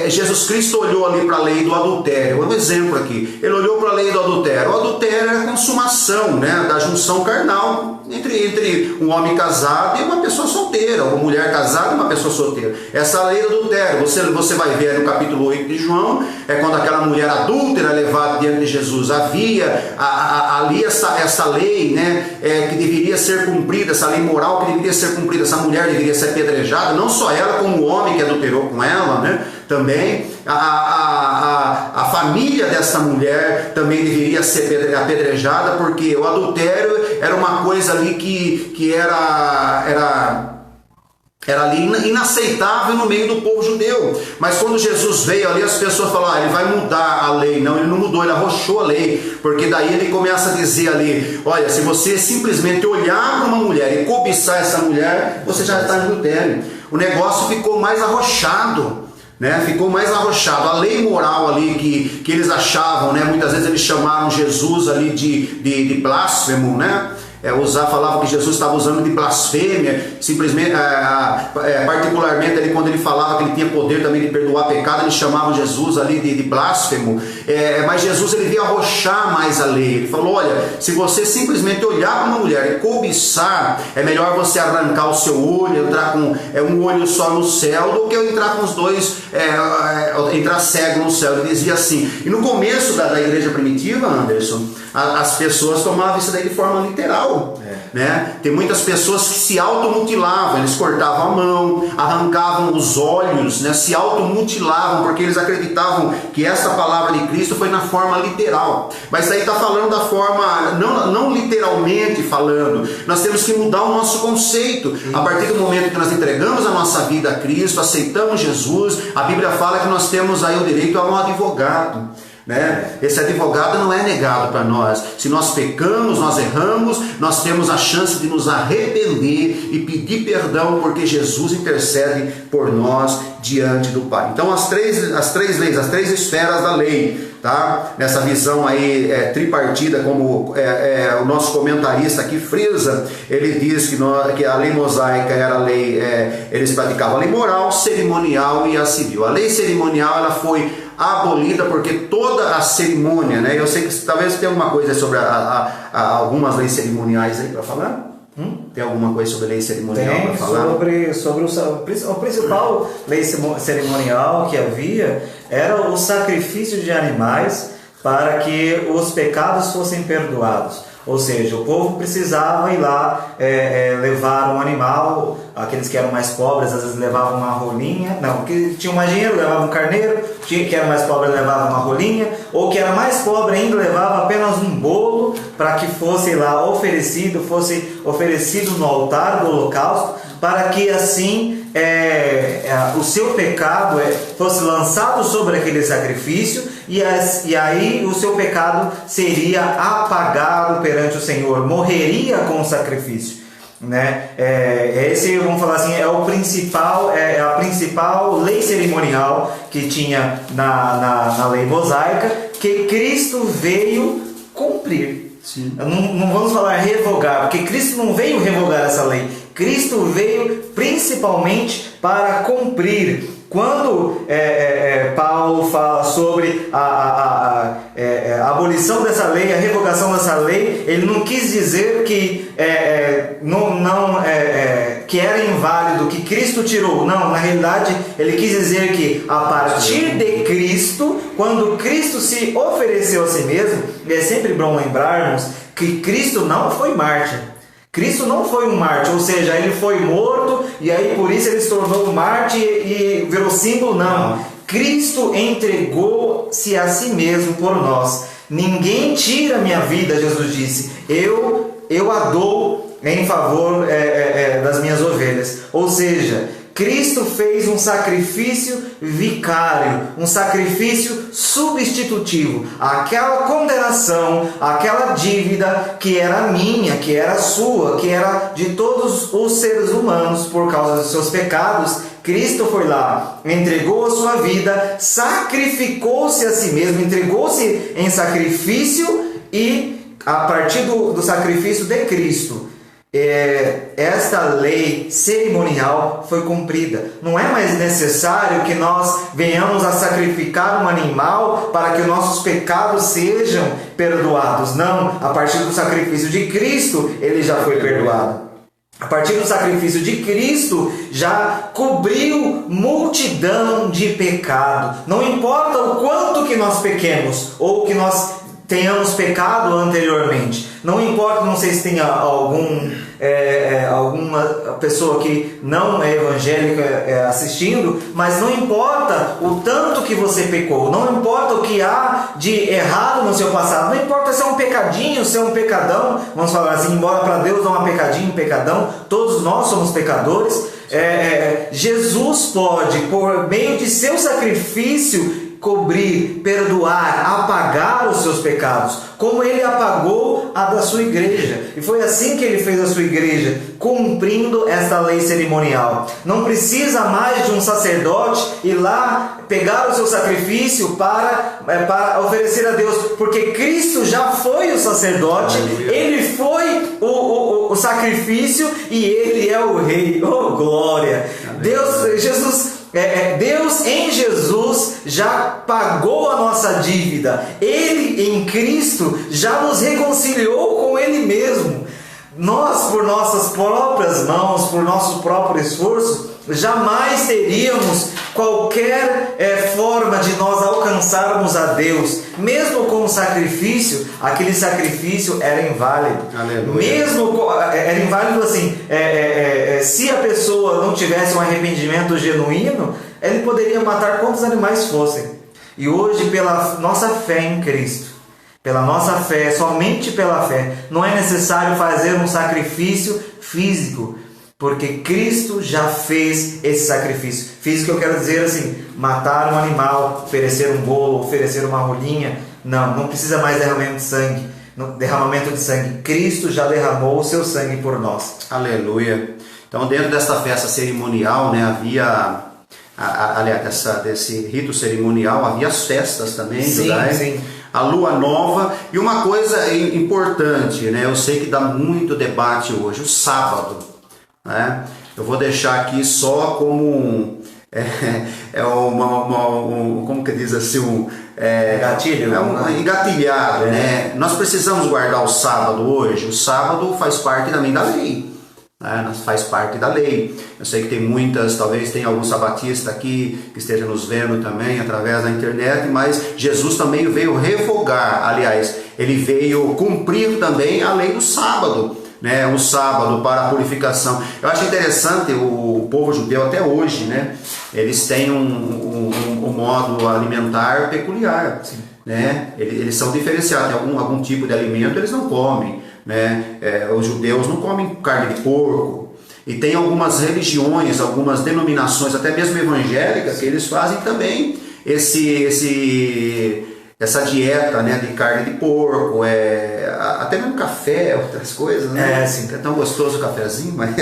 Jesus Cristo olhou ali para a lei do adultério. Um exemplo aqui. Ele olhou para a lei do adultério. O adultério é a consumação, né, da junção carnal entre um homem casado e uma pessoa solteira, uma mulher casada e uma pessoa solteira. Essa lei do adultério, você vai ver no capítulo 8 de João, é quando aquela mulher adúltera é levada diante de Jesus. Havia ali essa lei, né, que deveria ser cumprida, essa lei moral que deveria ser cumprida. Essa mulher deveria ser apedrejada, não só ela, como o homem que adulterou com ela, né? Também a família dessa mulher também deveria ser apedrejada, porque o adultério era uma coisa ali que era ali inaceitável no meio do povo judeu. Mas quando Jesus veio ali, as pessoas falaram, ele vai mudar a lei. Não, ele não mudou, ele arrochou a lei, porque daí ele começa a dizer ali, olha, se você simplesmente olhar para uma mulher e cobiçar essa mulher, você já está em adultério. O negócio ficou mais arrochado, né? Ficou mais arrochado. A lei moral ali que eles achavam, né? Muitas vezes eles chamaram Jesus ali de blasfemo, né? Falavam que Jesus estava usando de blasfêmia, simplesmente, particularmente ali quando ele falava que ele tinha poder também de perdoar pecado, eles chamavam Jesus ali de blasfemo. Mas Jesus, ele veio arrochar mais a lei. Ele falou, olha, se você simplesmente olhar para uma mulher e cobiçar, é melhor você arrancar o seu olho, entrar com um olho só no céu, do que eu entrar com os dois, entrar cego no céu. Ele dizia assim. E no começo da igreja primitiva, Anderson, as pessoas tomavam isso daí de forma literal. Né? Tem muitas pessoas que se automutilavam, eles cortavam a mão, arrancavam os olhos, né? Se automutilavam, porque eles acreditavam que essa palavra de Cristo foi na forma literal. Mas daí está falando da forma, não literalmente falando. Nós temos que mudar o nosso conceito. A partir do momento que nós entregamos a nossa vida a Cristo, aceitamos Jesus, a Bíblia fala que nós temos aí o direito a um advogado. Né? Esse advogado não é negado para nós. Se nós pecamos, nós erramos, nós temos a chance de nos arrepender e pedir perdão, porque Jesus intercede por nós diante do Pai. Então as três leis, as três esferas da lei, tá? Nessa visão aí tripartida, como o nosso comentarista aqui frisa, ele diz que a lei mosaica era a lei, eles praticavam a lei moral, cerimonial e a civil. A lei cerimonial, ela foi abolida porque toda a cerimônia, né? Eu sei que talvez tenha alguma coisa sobre algumas leis cerimoniais aí para falar. Tem alguma coisa sobre lei cerimonial para falar? Sobre o principal lei cerimonial que havia era o sacrifício de animais para que os pecados fossem perdoados. Ou seja, o povo precisava ir lá levar um animal. Aqueles que eram mais pobres às vezes levavam uma rolinha, não, que tinham mais dinheiro levavam um carneiro, que era mais pobre levava uma rolinha, ou que era mais pobre ainda levava apenas um bolo para que fosse lá oferecido no altar do holocausto, para que assim o seu pecado fosse lançado sobre aquele sacrifício e aí o seu pecado seria apagado perante o Senhor, morreria com o sacrifício. Né? Esse, vamos falar assim, é a principal lei cerimonial que tinha na lei mosaica, que Cristo veio cumprir. Não vamos falar revogar, porque Cristo não veio revogar essa lei. Cristo veio principalmente para cumprir. Quando Paulo fala sobre a abolição dessa lei, a revogação dessa lei, ele não quis dizer que que era inválido, que Cristo tirou. Não, na realidade ele quis dizer que a partir de Cristo, quando Cristo se ofereceu a si mesmo, e é sempre bom lembrarmos que Cristo não foi mártir. Cristo não foi um mártir, ou seja, ele foi morto e aí por isso ele se tornou um mártir e virou símbolo. Não. Cristo entregou-se a si mesmo por nós. Ninguém tira minha vida, Jesus disse. Eu a dou em favor das minhas ovelhas. Ou seja, Cristo fez um sacrifício vicário, um sacrifício substitutivo. Aquela condenação, aquela dívida que era minha, que era sua, que era de todos os seres humanos por causa dos seus pecados, Cristo foi lá, entregou a sua vida, sacrificou-se a si mesmo, entregou-se em sacrifício e a partir do sacrifício de Cristo, esta lei cerimonial foi cumprida. Não é mais necessário que nós venhamos a sacrificar um animal para que os nossos pecados sejam perdoados. Não, a partir do sacrifício de Cristo, ele já foi perdoado. A partir do sacrifício de Cristo, já cobriu multidão de pecado. Não importa o quanto que nós pequemos, ou que nós tenhamos pecado anteriormente. Não importa, não sei se tem alguma pessoa que não é evangélica assistindo, mas não importa o tanto que você pecou, não importa o que há de errado no seu passado, não importa se é um pecadinho, se é um pecadão, vamos falar assim, embora para Deus não há pecadinho, pecadão, todos nós somos pecadores. Jesus pode, por meio de seu sacrifício, cobrir, perdoar, apagar os seus pecados, como ele apagou a da sua igreja. E foi assim que ele fez a sua igreja, cumprindo esta lei cerimonial. Não precisa mais de um sacerdote ir lá pegar o seu sacrifício para oferecer a Deus, porque Cristo já foi o sacerdote. Aleluia. Ele foi o sacrifício e ele é o rei. Oh, glória! Deus em Jesus já pagou a nossa dívida. Ele em Cristo já nos reconciliou com Ele mesmo. Nós, por nossas próprias mãos, por nosso próprio esforço, jamais teríamos qualquer forma de nós alcançarmos a Deus. Mesmo com o sacrifício, aquele sacrifício era inválido. Aleluia. Era inválido assim, se a pessoa não tivesse um arrependimento genuíno, ele poderia matar quantos animais fossem. E hoje, pela nossa fé em Cristo, pela nossa fé, somente pela fé, não é necessário fazer um sacrifício físico, porque Cristo já fez esse sacrifício. Físico eu quero dizer assim, matar um animal, oferecer um bolo, oferecer uma rolinha. Não precisa mais derramamento de sangue. Cristo já derramou o seu sangue por nós. Aleluia. Então, dentro desta festa cerimonial, né, havia, aliás, desse rito cerimonial, havia as festas também, sim. A lua nova. E uma coisa importante, né, eu sei que dá muito debate hoje, o sábado. Né? Eu vou deixar aqui só como como que diz assim, gatilho, engatilhado, né? Nós precisamos guardar o sábado hoje. O sábado faz parte também da lei, né? Faz parte da lei. Eu sei que tem talvez tenha algum sabatista aqui que esteja nos vendo também através da internet, mas Jesus também veio revogar, aliás, ele veio cumprir também a lei do sábado. Né, o sábado para a purificação. Eu acho interessante o povo judeu até hoje, né, eles têm um modo alimentar peculiar, né, eles são diferenciados. Algum tipo de alimento eles não comem, né, os judeus não comem carne de porco, e tem algumas religiões, algumas denominações, até mesmo evangélicas, que eles fazem também essa dieta, né, de carne de porco, até mesmo café, outras coisas, né? Sim. É tão gostoso o cafezinho, mas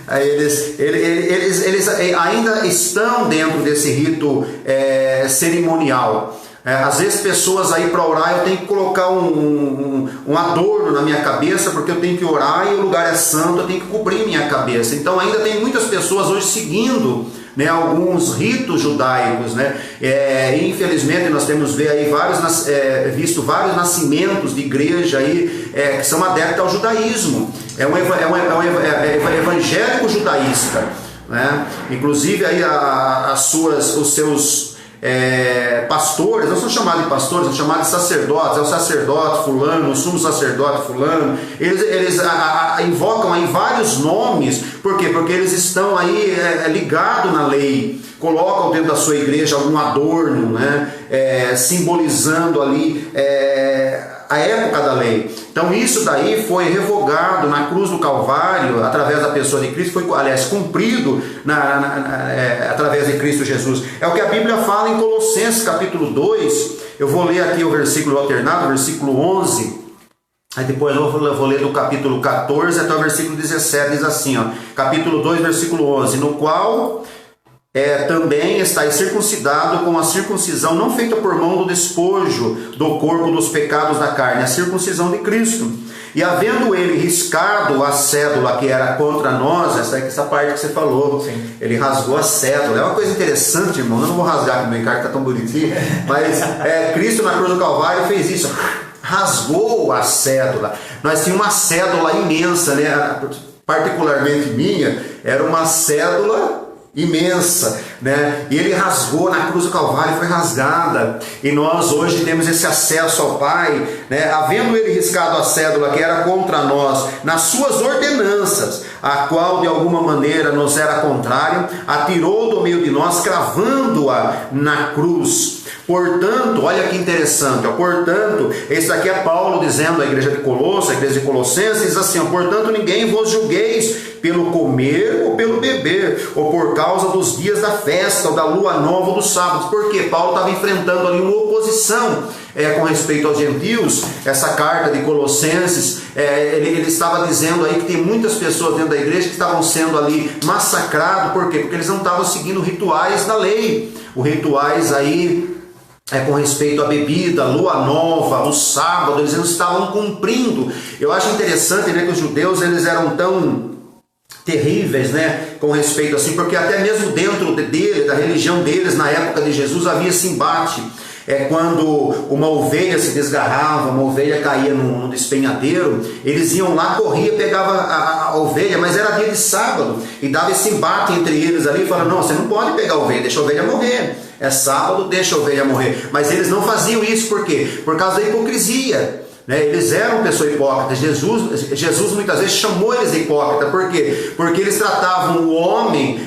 aí eles ainda estão dentro desse rito cerimonial. Às vezes pessoas aí para orar, eu tenho que colocar um adorno na minha cabeça, porque eu tenho que orar e o lugar é santo, eu tenho que cobrir minha cabeça. Então ainda tem muitas pessoas hoje seguindo, né, alguns ritos judaicos, né? Infelizmente nós temos visto vários nascimentos de igreja aí, que são adeptos ao judaísmo. É um evangélico judaísta, né? Inclusive aí os seus pastores, não são chamados de pastores, são chamados de sacerdotes. É o sacerdote fulano, o sumo sacerdote fulano. Eles invocam aí vários nomes. Por quê? Porque eles estão aí ligados na lei, colocam dentro da sua igreja algum adorno, né, simbolizando ali a época da lei. Então isso daí foi revogado na cruz do Calvário, através da pessoa de Cristo, foi, aliás, cumprido através de Cristo Jesus. É o que a Bíblia fala em Colossenses capítulo 2, eu vou ler aqui o versículo alternado, versículo 11, aí depois eu vou ler do capítulo 14 até o versículo 17, diz assim, capítulo 2, versículo 11, no qual também estáis circuncidado com a circuncisão não feita por mão do despojo do corpo dos pecados da carne, a circuncisão de Cristo, E havendo ele riscado a cédula que era contra nós, essa parte que você falou, sim, ele rasgou a cédula. É uma coisa interessante, irmão, eu não vou rasgar, porque meu encarte está tão bonitinho, mas Cristo na cruz do Calvário fez isso, rasgou a cédula. Nós tínhamos uma cédula imensa, né? Particularmente minha, era uma cédula imensa, né? E ele rasgou na cruz do Calvário, foi rasgada, e nós hoje temos esse acesso ao Pai, né? Havendo ele riscado a cédula que era contra nós, nas suas ordenanças, a qual de alguma maneira nos era contrária, atirou do meio de nós, cravando-a na cruz. Portanto, olha que interessante, portanto, esse aqui é Paulo dizendo à igreja de Colossos, a igreja de Colossenses, diz assim, portanto, ninguém vos julgueis pelo comer ou pelo beber, ou por causa dos dias da festa, ou da lua nova ou dos sábados, porque Paulo estava enfrentando ali uma oposição com respeito aos gentios. Essa carta de Colossenses, ele estava dizendo aí que tem muitas pessoas dentro da igreja que estavam sendo ali massacrados, por quê? Porque eles não estavam seguindo rituais da lei, os rituais aí com respeito à bebida, lua nova, o sábado, eles não estavam cumprindo. Eu acho interessante, né, que os judeus eles eram tão terríveis, né, com respeito assim, porque até mesmo dentro dele, da religião deles, na época de Jesus, havia esse embate. Quando uma ovelha se desgarrava, uma ovelha caía num despenhadeiro, eles iam lá, corria, pegava a ovelha, mas era dia de sábado, e dava esse embate entre eles ali, falando, não, você não pode pegar a ovelha, deixa a ovelha morrer, é sábado, deixa a ovelha morrer. Mas eles não faziam isso, por quê? Por causa da hipocrisia. Eles eram pessoas hipócritas. Jesus muitas vezes chamou eles de hipócrita. Por quê? Porque eles tratavam o homem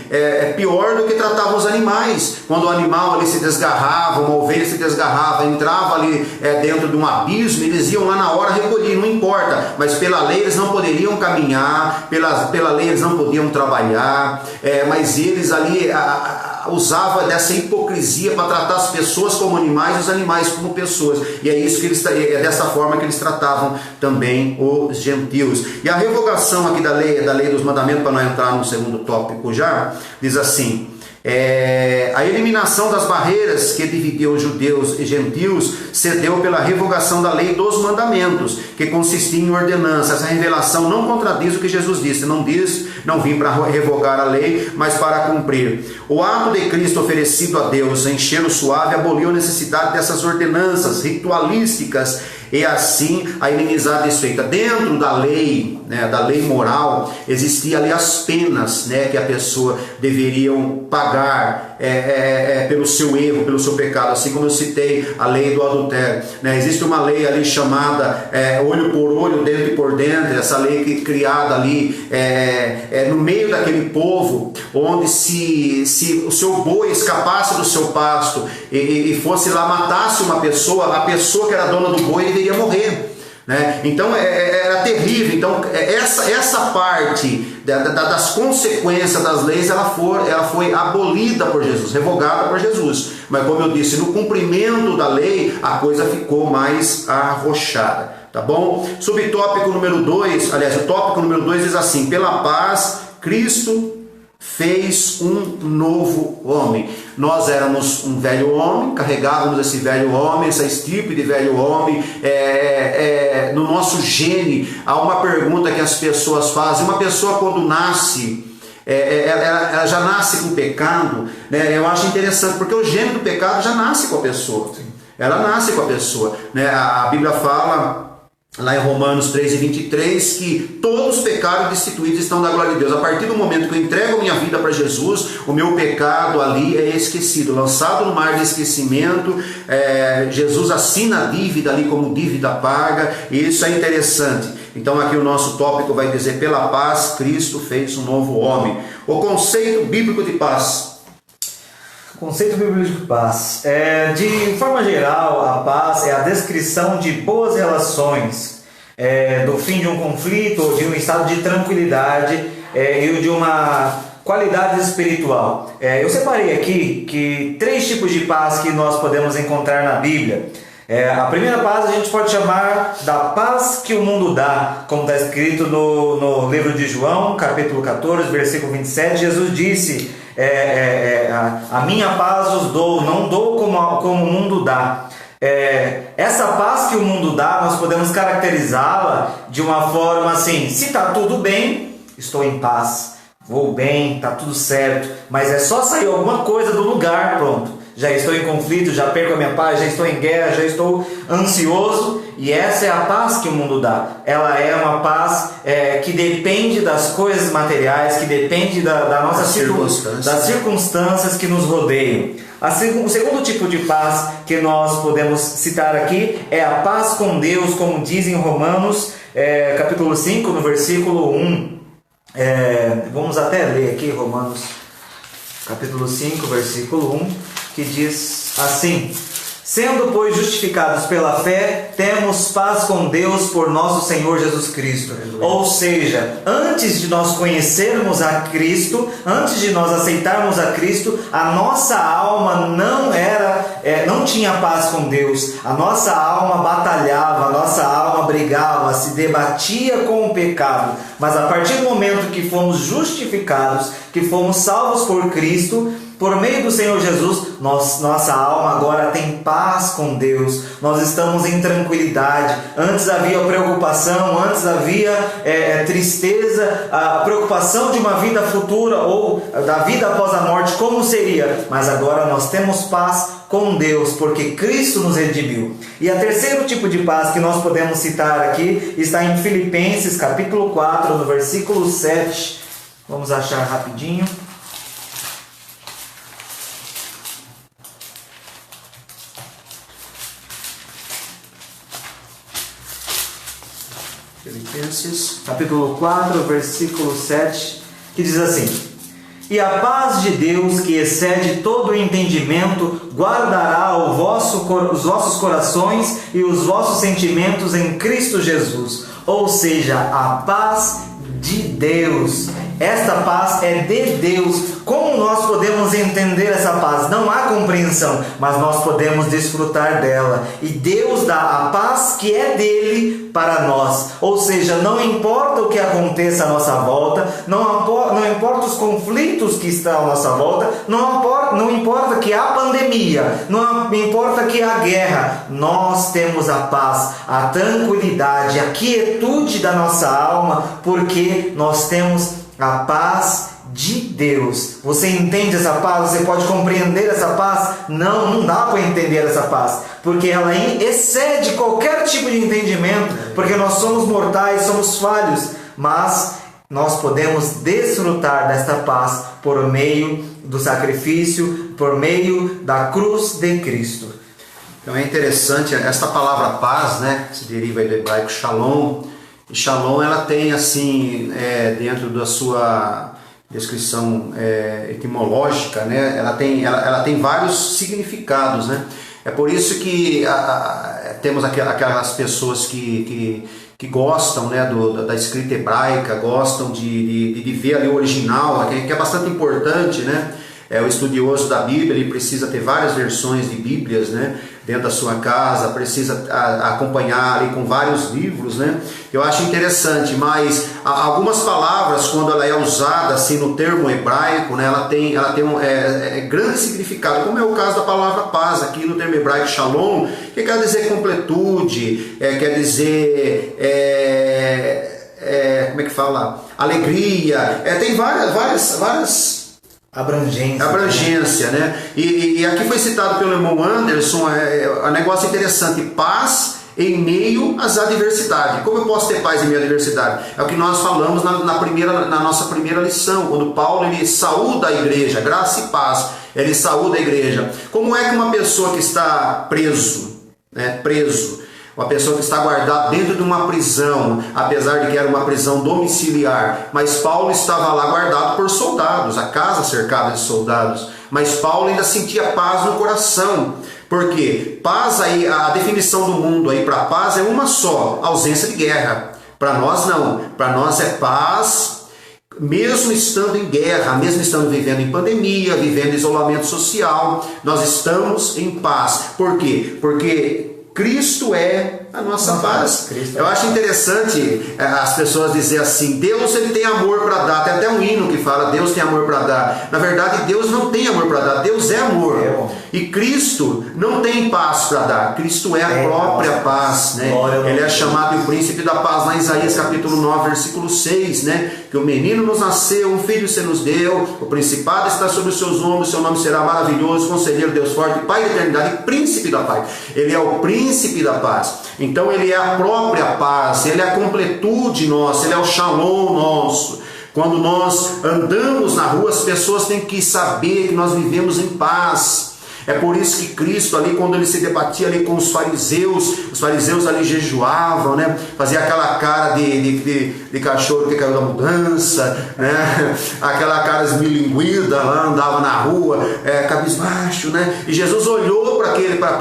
pior do que tratavam os animais. Quando o animal ali se desgarrava, uma ovelha se desgarrava, entrava ali dentro de um abismo, eles iam lá na hora recolher, não importa. Mas pela lei eles não poderiam caminhar, pela lei eles não podiam trabalhar, mas eles ali usavam dessa hipocrisia para tratar as pessoas como animais e os animais como pessoas. E é isso que dessa forma que eles tratavam também os gentios. E a revogação aqui da lei dos mandamentos, para não entrar no segundo tópico já, diz assim, a eliminação das barreiras que dividiam judeus e gentios se deu pela revogação da lei dos mandamentos, que consistia em ordenança. Essa revelação não contradiz o que Jesus disse, não vim para revogar a lei, mas para cumprir. O ato de Cristo oferecido a Deus em cheiro suave aboliu a necessidade dessas ordenanças ritualísticas, e assim a inimizade desfeita. Dentro da lei, né, da lei moral, existia ali as penas, né, que a pessoa deveria pagar pelo seu erro, pelo seu pecado, assim como eu citei a lei do adultério, né? Existe uma lei ali chamada olho por olho, dente por dente, essa lei que criada ali no meio daquele povo, onde se o seu boi escapasse do seu pasto e fosse lá, matasse uma pessoa, a pessoa que era dona do boi deveria morrer, né? Então era terrível. Então essa parte das consequências das leis ela foi abolida por Jesus, revogada por Jesus. Mas como eu disse, no cumprimento da lei a coisa ficou mais arrochada, tá bom? Subtópico número 2, aliás, o tópico número 2 diz assim: pela paz Cristo fez um novo homem. Nós éramos um velho homem, carregávamos esse velho homem, essa estirpe de velho homem, no nosso gene. Há uma pergunta que as pessoas fazem: uma pessoa quando nasce, ela já nasce com pecado, né? Eu acho interessante, porque o gene do pecado já nasce com a pessoa, ela nasce com a pessoa, né? A Bíblia fala lá em Romanos 3:23, que todos os pecados destituídos estão da glória de Deus. A partir do momento que eu entrego minha vida para Jesus, o meu pecado ali é esquecido, lançado no mar de esquecimento. Jesus assina a dívida ali como dívida paga, e isso é interessante. Então aqui o nosso tópico vai dizer: pela paz Cristo fez um novo homem. O conceito bíblico de paz. Conceito bíblico de paz. De forma geral, a paz é a descrição de boas relações, do fim de um conflito, ou de um estado de tranquilidade e de uma qualidade espiritual. Eu separei aqui que 3 tipos de paz que nós podemos encontrar na Bíblia. A primeira paz a gente pode chamar da paz que o mundo dá, como está escrito no livro de João, capítulo 14, versículo 27. Jesus disse: a minha paz os dou, não dou como o mundo dá. Essa paz que o mundo dá, nós podemos caracterizá-la de uma forma assim: se está tudo bem, estou em paz, vou bem, está tudo certo, mas é só sair alguma coisa do lugar, pronto, já estou em conflito, já perco a minha paz, já estou em guerra, já estou ansioso. E essa é a paz que o mundo dá. Ela é uma paz que depende das coisas materiais, que depende das circunstâncias que nos rodeiam. O segundo tipo de paz que nós podemos citar aqui é a paz com Deus, como diz em Romanos, capítulo 5, no versículo 1. Vamos até ler aqui Romanos, capítulo 5, versículo 1, que diz assim: sendo, pois, justificados pela fé, temos paz com Deus por nosso Senhor Jesus Cristo. Ou seja, antes de nós conhecermos a Cristo, antes de nós aceitarmos a Cristo, a nossa alma não tinha paz com Deus. A nossa alma batalhava, a nossa alma brigava, se debatia com o pecado. Mas a partir do momento que fomos justificados, que fomos salvos por Cristo, por meio do Senhor Jesus, nossa alma agora tem paz com Deus. Nós estamos em tranquilidade. Antes havia preocupação, antes havia tristeza, a preocupação de uma vida futura ou da vida após a morte, como seria. Mas agora nós temos paz com Deus, porque Cristo nos redimiu. E o terceiro tipo de paz que nós podemos citar aqui está em Filipenses, capítulo 4, no versículo 7. Vamos achar rapidinho. Filipenses, capítulo 4, versículo 7, que diz assim: e a paz de Deus, que excede todo o entendimento, guardará os vossos corações e os vossos sentimentos em Cristo Jesus. Ou seja, a paz de Deus. Esta paz é de Deus. Como nós podemos entender essa paz? Não há compreensão, mas nós podemos desfrutar dela. E Deus dá a paz que é dele para nós. Ou seja, não importa o que aconteça à nossa volta, não importa os conflitos que estão à nossa volta, não importa que há pandemia, não importa que há guerra, nós temos a paz, a tranquilidade, a quietude da nossa alma, porque nós temos a paz de Deus. Você entende essa paz? Você pode compreender essa paz? Não dá para entender essa paz, porque ela excede qualquer tipo de entendimento, porque nós somos mortais, somos falhos, mas nós podemos desfrutar desta paz por meio do sacrifício, por meio da cruz de Cristo. Então é interessante, esta palavra paz, né, que se deriva do hebraico shalom. E shalom, ela tem assim, dentro da sua descrição etimológica, né, ela tem vários significados, né? É por isso que temos aquelas pessoas que gostam, né, da escrita hebraica, gostam de ver ali o original, que é bastante importante, né? O estudioso da Bíblia, ele precisa ter várias versões de Bíblias, né, dentro da sua casa, precisa acompanhar ali com vários livros, né? Eu acho interessante, mas algumas palavras, quando ela é usada assim no termo hebraico, né, ela tem um grande significado, como é o caso da palavra paz aqui no termo hebraico shalom, que quer dizer completude, quer dizer como é que fala? Alegria, tem várias abrangência, né? E aqui foi citado pelo irmão Anderson, um negócio interessante: paz em meio às adversidades. Como eu posso ter paz em meio à adversidade? É o que nós falamos na nossa primeira lição, quando Paulo ele saúda a igreja, graça e paz, ele saúda a igreja. Como é que uma pessoa que está preso, uma pessoa que está guardada dentro de uma prisão, apesar de que era uma prisão domiciliar, mas Paulo estava lá guardado por soldados, a casa cercada de soldados, mas Paulo ainda sentia paz no coração. Por quê? Paz, aí, a definição do mundo aí para paz é uma só: ausência de guerra. Para nós não, para nós é paz mesmo estando em guerra, mesmo estando vivendo em pandemia, vivendo em isolamento social, nós estamos em paz. Por quê? Porque Cristo é a nossa paz. Cristo. Eu acho interessante as pessoas dizer assim, Deus ele tem amor para dar. Tem até um hino que fala, Deus tem amor para dar. Na verdade, Deus não tem amor para dar, Deus é amor. E Cristo não tem paz para dar, Cristo é a própria paz, né? Ele é chamado o príncipe da paz, lá em Isaías capítulo 9, versículo 6, né? Que o menino nos nasceu, um filho se nos deu, o principado está sobre os seus ombros, seu nome será maravilhoso, conselheiro, Deus forte, Pai da eternidade e príncipe da paz. Ele é o príncipe da paz. Então ele é a própria paz, ele é a completude nossa, ele é o shalom nosso. Quando nós andamos na rua, as pessoas têm que saber que nós vivemos em paz. É por isso que Cristo ali, quando ele se debatia ali com os fariseus ali jejuavam, né? Fazia aquela cara de cachorro que caiu da mudança, né? Aquela cara esmilinguida lá, andava na rua, cabisbaixo, né? E Jesus olhou para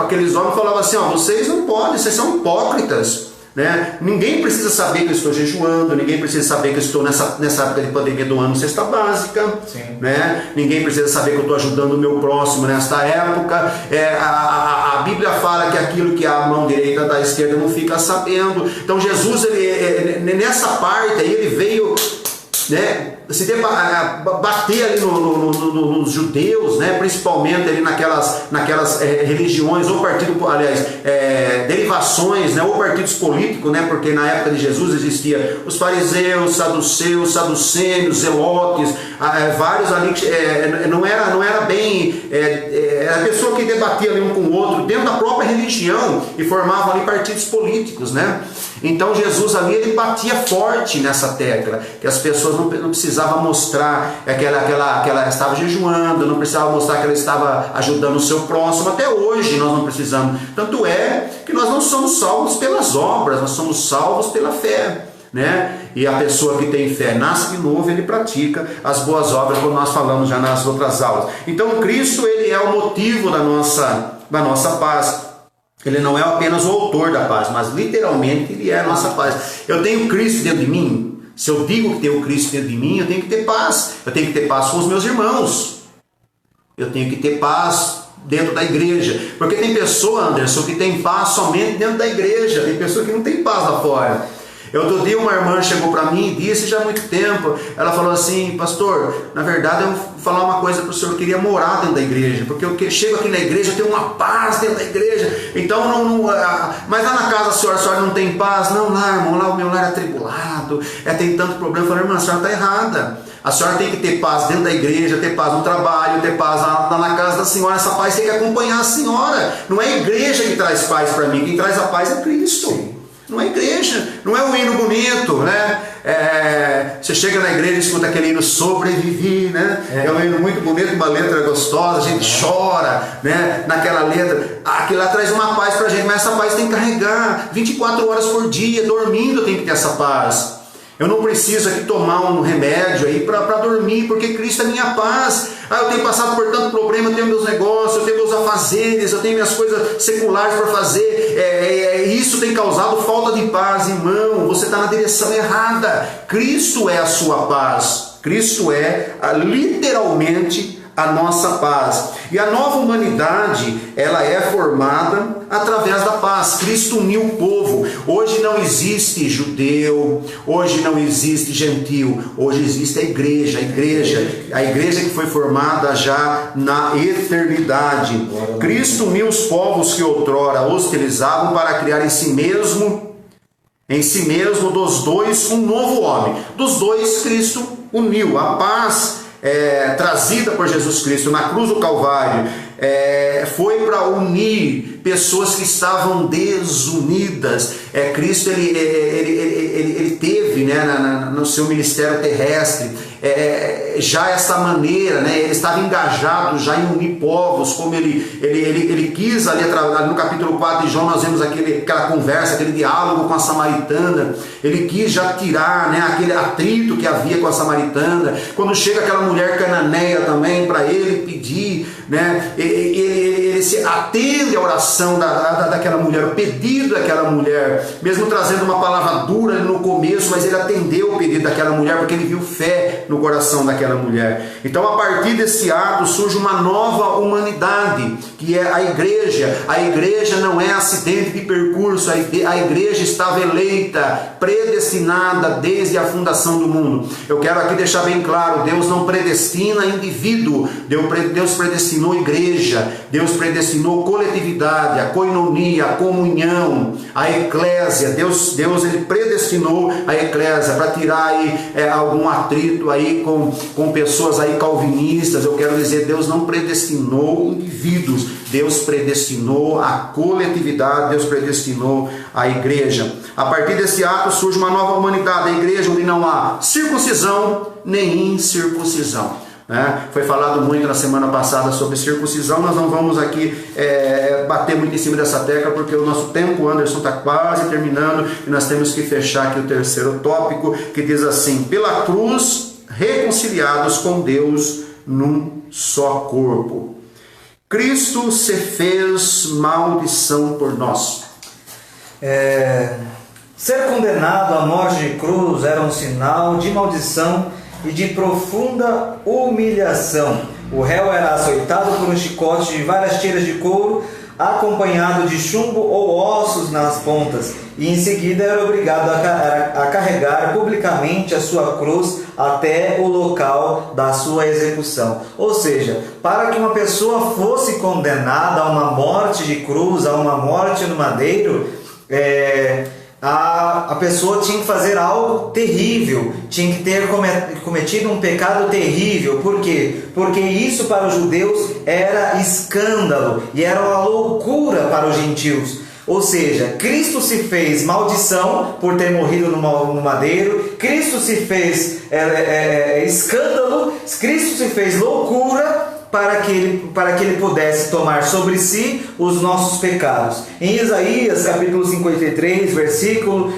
aqueles homens e falava assim, ó, vocês não podem, vocês são hipócritas. Né? Ninguém precisa saber que eu estou jejuando, ninguém precisa saber que eu estou nessa época de pandemia do ano cesta básica, né? Ninguém precisa saber que eu estou ajudando o meu próximo nesta época. A Bíblia fala que aquilo que a mão direita da esquerda não fica sabendo. Então Jesus, nessa parte aí, ele veio, né, bater ali nos judeus, né, principalmente ali naquelas religiões ou derivações, né, ou partidos políticos, né, porque na época de Jesus existia os fariseus, saduceus, saducênios, zelotes, vários ali que não era bem era a pessoa que debatia ali um com o outro dentro da própria religião e formavam ali partidos políticos, né? Então Jesus ali ele batia forte nessa tecla, que as pessoas não precisavam mostrar que ela estava jejuando, não precisava mostrar que ela estava ajudando o seu próximo. Até hoje nós não precisamos. Tanto é que nós não somos salvos pelas obras, nós somos salvos pela fé, né? E a pessoa que tem fé nasce de novo, ele pratica as boas obras, como nós falamos já nas outras aulas. Então Cristo ele é o motivo da nossa paz. Ele não é apenas o autor da paz, mas literalmente ele é a nossa paz. Eu tenho Cristo dentro de mim. Se eu digo que tenho Cristo dentro de mim, eu tenho que ter paz. Eu tenho que ter paz com os meus irmãos. Eu tenho que ter paz dentro da igreja. Porque tem pessoa, Anderson, que tem paz somente dentro da igreja. Tem pessoa que não tem paz lá fora. Outro dia uma irmã chegou para mim e disse já há muito tempo, ela falou assim, pastor, na verdade eu vou falar uma coisa para o senhor, eu queria morar dentro da igreja, porque eu chego aqui na igreja, eu tenho uma paz dentro da igreja, então mas lá na casa a senhora não tem paz? Não, lá irmão, lá o meu lar é atribulado, tem tanto problema. Eu falei, irmã, a senhora está errada. A senhora tem que ter paz dentro da igreja, ter paz no trabalho, ter paz na casa da senhora. Essa paz tem que acompanhar a senhora. Não é a igreja que traz paz para mim, quem traz a paz é Cristo. Sim. Não é igreja, não é um hino bonito, né? Você chega na igreja e escuta aquele hino Sobrevivi, né? É um hino muito bonito, uma letra gostosa, a gente chora, né? Naquela letra, aquilo lá traz uma paz pra gente, mas essa paz tem que carregar 24 horas por dia, dormindo tem que ter essa paz. Eu não preciso aqui tomar um remédio aí para dormir, porque Cristo é minha paz. Eu tenho passado por tanto problema, eu tenho meus negócios, eu tenho meus afazeres, eu tenho minhas coisas seculares para fazer. Isso tem causado falta de paz, irmão. Você está na direção errada. Cristo é a sua paz. Cristo é literalmente a nossa paz. E a nova humanidade, ela é formada através da paz. Cristo uniu o povo. Hoje não existe judeu, hoje não existe gentil, hoje existe a igreja que foi formada já na eternidade. Cristo uniu os povos que outrora hostilizavam para criar em si mesmo dos dois um novo homem. Dos dois Cristo uniu a paz. Trazida por Jesus Cristo na cruz do Calvário, foi para unir pessoas que estavam desunidas. Cristo ele teve, né, no seu ministério terrestre já essa maneira, né, ele estava engajado já em unir povos, como ele quis ali no capítulo 4 de João. Nós vemos aquela conversa, aquele diálogo com a samaritana. Ele quis já tirar, né, aquele atrito que havia com a samaritana. Quando chega aquela mulher cananeia também para ele pedir, né, ele se atende à oração daquela mulher, o pedido daquela mulher, mesmo trazendo uma palavra dura ali no começo, mas ele atendeu o pedido daquela mulher, porque ele viu fé no coração daquela mulher. Então, a partir desse ato, surge uma nova humanidade, que é a igreja. A igreja não é acidente de percurso, a igreja estava eleita, predestinada desde a fundação do mundo. Eu quero aqui deixar bem claro, Deus não predestina indivíduo, Deus predestinou igreja, Deus predestinou coletividade, a coinonia, a comunhão, a eclésia. Deus ele predestinou a eclésia para tirar aí algum atrito aí com pessoas aí calvinistas. Eu quero dizer, Deus não predestinou indivíduos, Deus predestinou a coletividade, Deus predestinou a igreja. A partir desse ato surge uma nova humanidade, a igreja onde não há circuncisão nem incircuncisão. Foi falado muito na semana passada sobre circuncisão. Nós não vamos aqui bater muito em cima dessa tecla, porque o nosso tempo, Anderson, está quase terminando e nós temos que fechar aqui o terceiro tópico, que diz assim: pela cruz, reconciliados com Deus num só corpo. Cristo se fez maldição por nós. Ser condenado à morte de cruz era um sinal de maldição e de profunda humilhação. O réu era açoitado por um chicote de várias tiras de couro, acompanhado de chumbo ou ossos nas pontas, e em seguida era obrigado a carregar publicamente a sua cruz até o local da sua execução. Ou seja, para que uma pessoa fosse condenada a uma morte de cruz, a uma morte no madeiro, a pessoa tinha que fazer algo terrível, tinha que ter cometido um pecado terrível. Por quê? Porque isso para os judeus era escândalo e era uma loucura para os gentios. Ou seja, Cristo se fez maldição por ter morrido no madeiro, Cristo se fez escândalo, Cristo se fez loucura para que ele pudesse tomar sobre si os nossos pecados. Em Isaías capítulo 53, versículo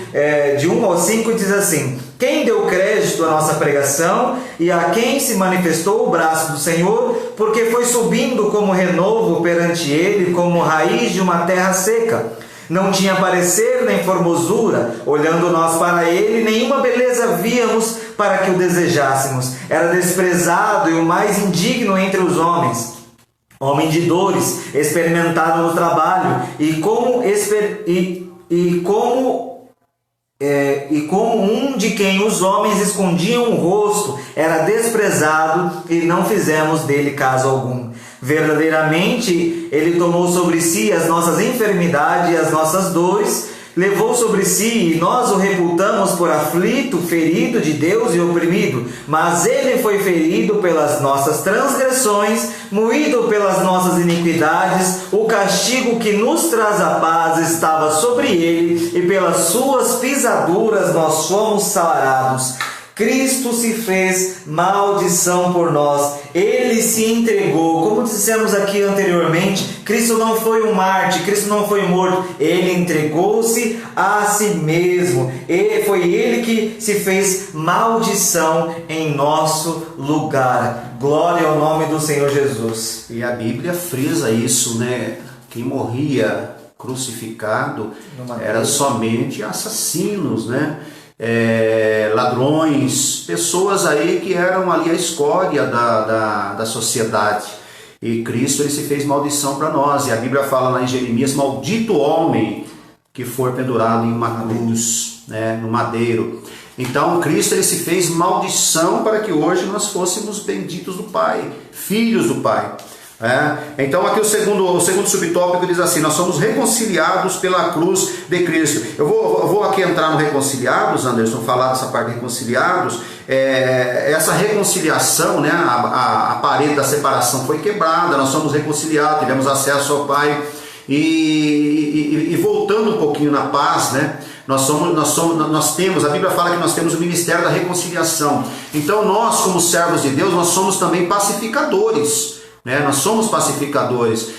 de 1 ao 5, diz assim: quem deu crédito à nossa pregação e a quem se manifestou o braço do Senhor, porque foi subindo como renovo perante ele, como raiz de uma terra seca. Não tinha parecer nem formosura, olhando nós para ele, nenhuma beleza víamos para que o desejássemos. Era desprezado e o mais indigno entre os homens, homem de dores, experimentado no trabalho, e como um de quem os homens escondiam o rosto, era desprezado e não fizemos dele caso algum. Verdadeiramente, ele tomou sobre si as nossas enfermidades e as nossas dores, levou sobre si e nós o reputamos por aflito, ferido de Deus e oprimido. Mas ele foi ferido pelas nossas transgressões, moído pelas nossas iniquidades. O castigo que nos traz a paz estava sobre ele, e pelas suas pisaduras nós fomos sarados. Cristo se fez maldição por nós, ele se entregou. Como dissemos aqui anteriormente, Cristo não foi um mártir, Cristo não foi morto, ele entregou-se a si mesmo, e foi ele que se fez maldição em nosso lugar. Glória ao nome do Senhor Jesus. E a Bíblia frisa isso, né? Quem morria crucificado era somente assassinos, né? Ladrões, pessoas aí que eram ali a escória da sociedade. E Cristo ele se fez maldição para nós. E a Bíblia fala lá em Jeremias: maldito homem que for pendurado em uma cruz, né, no madeiro. Então Cristo ele se fez maldição para que hoje nós fôssemos benditos do Pai, filhos do Pai. Então aqui o segundo subtópico diz assim: nós somos reconciliados pela cruz de Cristo. Eu vou aqui entrar no reconciliados, Anderson, falar dessa parte de reconciliados. Essa reconciliação, né, a parede da separação foi quebrada, nós somos reconciliados, tivemos acesso ao Pai. E voltando um pouquinho na paz, né, nós temos, a Bíblia fala que nós temos o ministério da reconciliação. Então nós, como servos de Deus, nós somos também pacificadores. Nós somos pacificadores,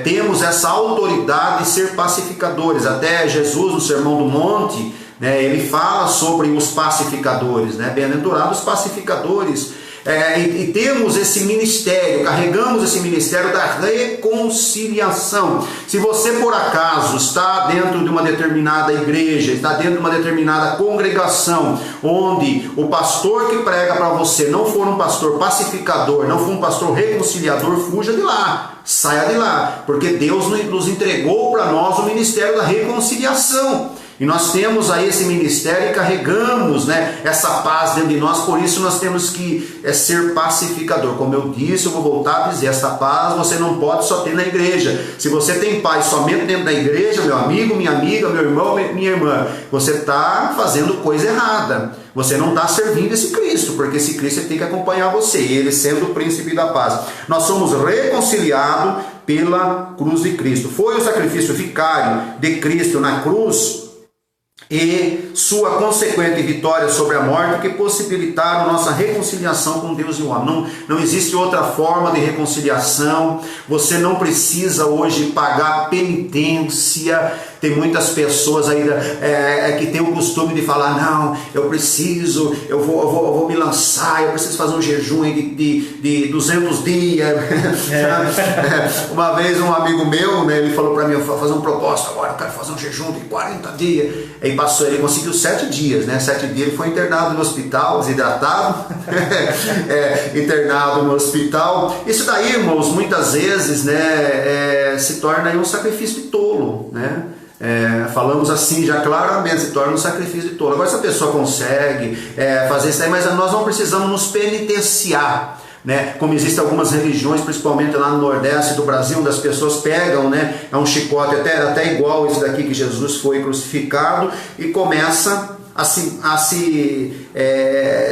temos essa autoridade de ser pacificadores. Até Jesus, no Sermão do Monte, ele fala sobre os pacificadores, bem-aventurados os pacificadores. e temos esse ministério, carregamos esse ministério da reconciliação. Se você por acaso está dentro de uma determinada igreja, está dentro de uma determinada congregação, onde o pastor que prega para você não for um pastor pacificador, não for um pastor reconciliador, fuja de lá, saia de lá, porque Deus nos entregou para nós o ministério da reconciliação. E nós temos aí esse ministério e carregamos, né, essa paz dentro de nós, por isso nós temos que ser pacificador. Como eu disse, eu vou voltar a dizer, essa paz você não pode só ter na igreja. Se você tem paz somente dentro da igreja, meu amigo, minha amiga, meu irmão, minha irmã, você está fazendo coisa errada. Você não está servindo esse Cristo, porque esse Cristo tem que acompanhar você, ele sendo o príncipe da paz. Nós somos reconciliados pela cruz de Cristo. Foi o sacrifício vicário de Cristo na cruz e sua consequente vitória sobre a morte que possibilitaram nossa reconciliação com Deus e o homem. Não existe outra forma de reconciliação. Você não precisa hoje pagar penitência. Tem muitas pessoas aí que tem o costume de falar, não, eu vou me lançar, eu preciso fazer um jejum de 200 dias. Uma vez um amigo meu, né, ele falou para mim, eu vou fazer um propósito agora, eu quero fazer um jejum de 40 dias. Aí ele conseguiu 7 dias, né? 7 dias ele foi internado no hospital, desidratado, internado no hospital. Isso daí, irmãos, muitas vezes, né, se torna aí um sacrifício de tolo, né? Falamos assim já claramente, se torna um sacrifício de tolo. Agora, se a pessoa consegue fazer isso aí, mas nós não precisamos nos penitenciar, né? Como existem algumas religiões, principalmente lá no Nordeste do Brasil, onde as pessoas pegam, né, um chicote até igual esse daqui que Jesus foi crucificado e começa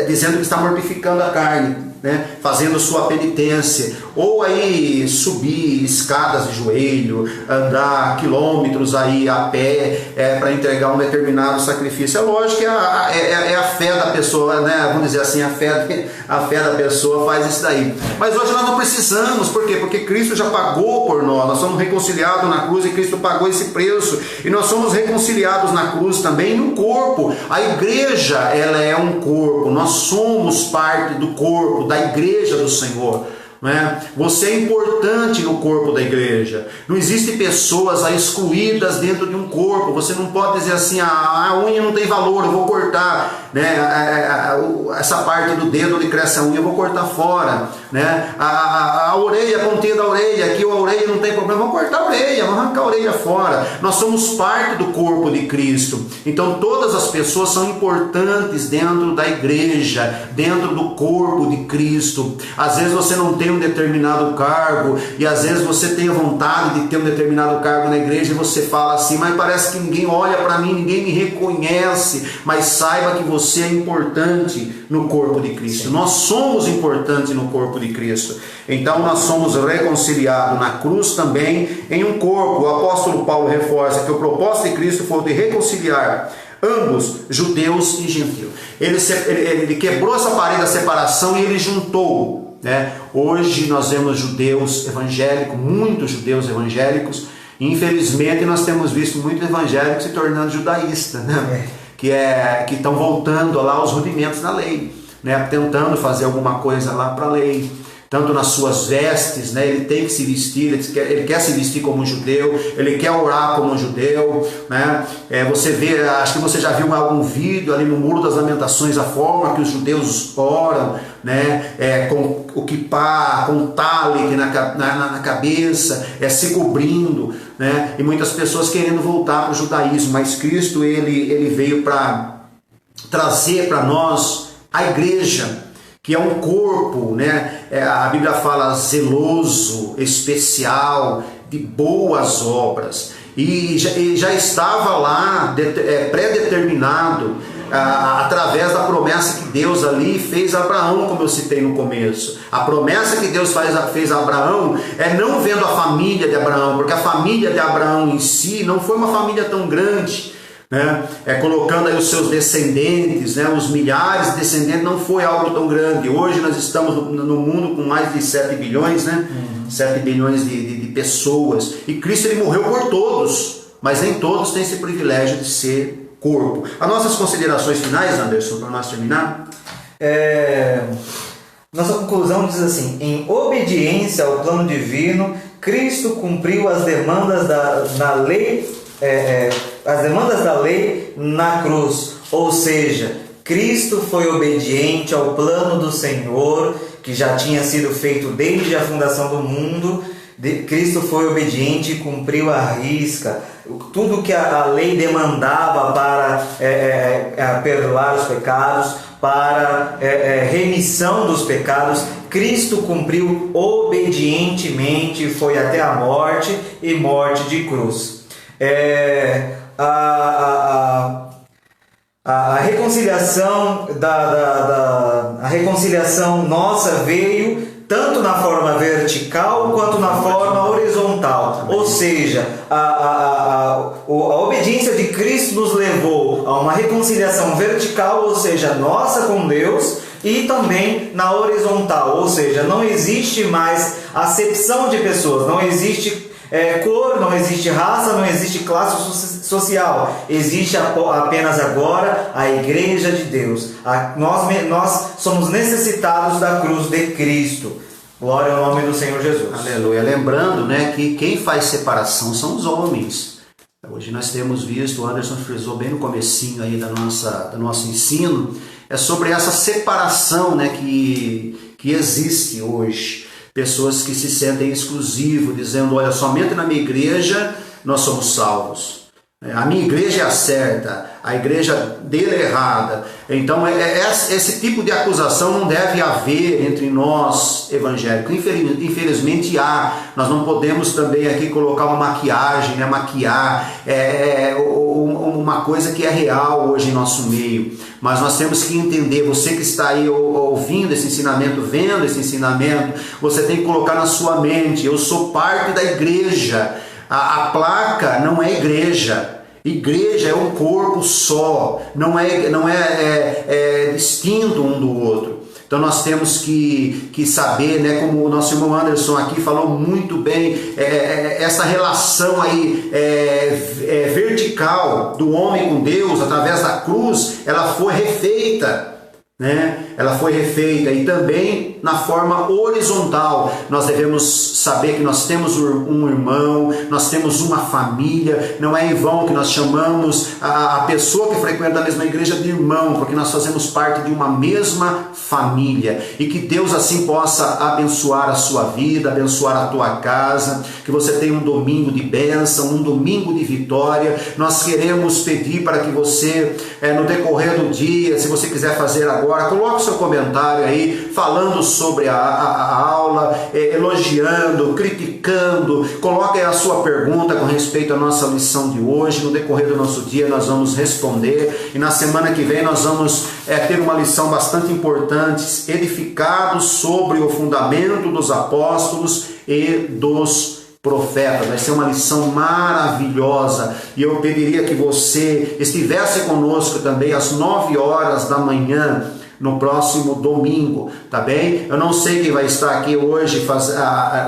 dizendo que está mortificando a carne, né, fazendo sua penitência, ou aí subir escadas de joelho, andar quilômetros aí a pé para entregar um determinado sacrifício. É lógico que é a fé da pessoa, né, vamos dizer assim, a fé da pessoa faz isso daí. Mas hoje nós não precisamos, por quê? Porque Cristo já pagou por nós somos reconciliados na cruz e Cristo pagou esse preço, e nós somos reconciliados na cruz também no corpo. A igreja, ela é um corpo, nós somos parte do corpo, da igreja do Senhor. Você é importante no corpo da igreja. Não existem pessoas excluídas dentro de um corpo. Você não pode dizer assim, a unha não tem valor, eu vou cortar, né? Essa parte do dedo onde cresce a unha eu vou cortar fora, né? A orelha, a pontinha da orelha, aqui a orelha não tem problema, vamos cortar a orelha, vamos arrancar a orelha fora. Nós somos parte do corpo de Cristo. Então todas as pessoas são importantes dentro da igreja, dentro do corpo de Cristo. Às vezes você não tem um determinado cargo, e às vezes você tem a vontade de ter um determinado cargo na igreja, e você fala assim, mas parece que ninguém olha para mim, ninguém me reconhece. Mas saiba que você é importante no corpo de Cristo. Sim. Nós somos importantes no corpo de Cristo. Então nós somos reconciliados na cruz também em um corpo. O apóstolo Paulo reforça que o propósito de Cristo foi o de reconciliar ambos, judeus e gentios. Ele quebrou essa parede da separação e ele juntou. Hoje nós vemos judeus evangélicos, muitos judeus evangélicos, e infelizmente nós temos visto muitos evangélicos se tornando judaístas, né? Que estão voltando lá aos rudimentos da lei, né? Tentando fazer alguma coisa lá para a lei, tanto nas suas vestes, né? Ele tem que se vestir, ele quer se vestir como um judeu, ele quer orar como um judeu, né? Você vê, acho que você já viu algum vídeo ali no Muro das Lamentações, a forma que os judeus oram, né? Com o kippá, com o talik na cabeça, se cobrindo, né? E muitas pessoas querendo voltar para o judaísmo, mas Cristo ele veio para trazer para nós a igreja, que é um corpo, né? A Bíblia fala zeloso, especial, de boas obras, e já estava lá pré-determinado através da promessa que Deus ali fez a Abraão, como eu citei no começo. A promessa que Deus fez a Abraão não vendo a família de Abraão, porque a família de Abraão em si não foi uma família tão grande, né? Colocando aí os seus descendentes, né? Os milhares de descendentes, não foi algo tão grande. Hoje nós estamos no mundo com mais de 7 bilhões, né? 7 bilhões de pessoas, e Cristo ele morreu por todos, mas nem todos têm esse privilégio de ser corpo. As nossas considerações finais, Anderson, para nós terminar? Nossa conclusão diz assim: em obediência ao plano divino, Cristo cumpriu as demandas da lei, as demandas da lei na cruz. Ou seja, Cristo foi obediente ao plano do Senhor, que já tinha sido feito desde a fundação do mundo. Cristo foi obediente e cumpriu à risca tudo que a lei demandava para perdoar os pecados, para remissão dos pecados. Cristo cumpriu obedientemente, foi até a morte e morte de cruz. A reconciliação a reconciliação nossa veio tanto na forma vertical quanto na forma horizontal. Ou seja, a obediência de Cristo nos levou a uma reconciliação vertical, ou seja, nossa com Deus, e também na horizontal, ou seja, não existe mais acepção de pessoas, não existe cor, não existe raça, não existe classe social. Existe apenas agora a Igreja de Deus. Nós somos necessitados da cruz de Cristo. Glória ao nome do Senhor Jesus. Aleluia. Lembrando, né, que quem faz separação são os homens. Hoje nós temos visto, o Anderson frisou bem no comecinho aí do nosso ensino, é sobre essa separação, né, que existe hoje. Pessoas que se sentem exclusivos, dizendo, olha, somente na minha igreja nós somos salvos. A minha igreja é a certa, a igreja dele é errada. Então, esse tipo de acusação não deve haver entre nós evangélicos. Infelizmente há. Nós não podemos também aqui colocar uma maquiagem, né? Maquiar uma coisa que é real hoje em nosso meio. Mas nós temos que entender, você que está aí ouvindo esse ensinamento, vendo esse ensinamento, você tem que colocar na sua mente, eu sou parte da igreja. A placa não é igreja. Igreja é um corpo só, não é distinto um do outro. Então nós temos que saber, né, como o nosso irmão Anderson aqui falou muito bem, essa relação aí vertical do homem com Deus através da cruz, ela foi refeita. Ela foi refeita, e também na forma horizontal nós devemos saber que nós temos um irmão, nós temos uma família. Não é em vão que nós chamamos a pessoa que frequenta a mesma igreja de irmão, porque nós fazemos parte de uma mesma família. E que Deus assim possa abençoar a sua vida, abençoar a tua casa, que você tenha um domingo de bênção, um domingo de vitória. Nós queremos pedir para que você, no decorrer do dia, se você quiser fazer agora, coloque o seu comentário aí, falando sobre a aula, elogiando, criticando, coloque aí a sua pergunta com respeito à nossa lição de hoje. No decorrer do nosso dia nós vamos responder, e na semana que vem nós vamos ter uma lição bastante importante, edificados sobre o fundamento dos apóstolos e dos profeta. Vai ser uma lição maravilhosa, e eu pediria que você estivesse conosco também às 9 horas da manhã no próximo domingo, tá bem? Eu não sei quem vai estar aqui hoje,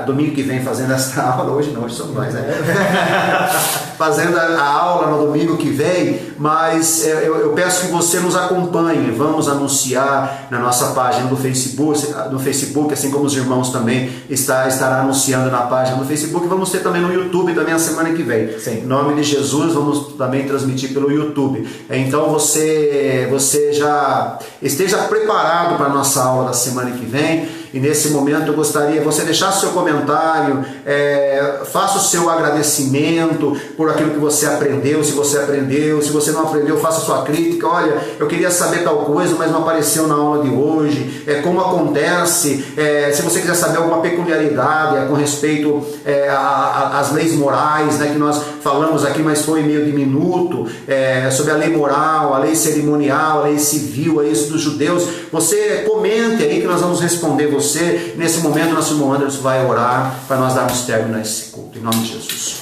domingo que vem, fazendo esta aula. Hoje não, hoje somos nós, né? Fazendo a aula no domingo que vem, mas eu peço que você nos acompanhe. Vamos anunciar na nossa página do Facebook, assim como os irmãos também estará anunciando na página do Facebook. Vamos ter também no YouTube também a semana que vem. Sim. Em nome de Jesus, vamos também transmitir pelo YouTube. Então você já esteja preparado para a nossa aula da semana que vem. E nesse momento eu gostaria que você deixasse o seu comentário, faça o seu agradecimento por aquilo que você aprendeu, se você aprendeu. Se você não aprendeu, faça a sua crítica. Olha, eu queria saber tal coisa, mas não apareceu na aula de hoje. Como acontece, se você quiser saber alguma peculiaridade com respeito às leis morais, né, que nós falamos aqui, mas foi meio diminuto, sobre a lei moral, a lei cerimonial, a lei civil, isso dos judeus, você comente aí que nós vamos responder você. Nesse momento, nosso irmão Anderson vai orar para nós darmos término a esse culto. Em nome de Jesus.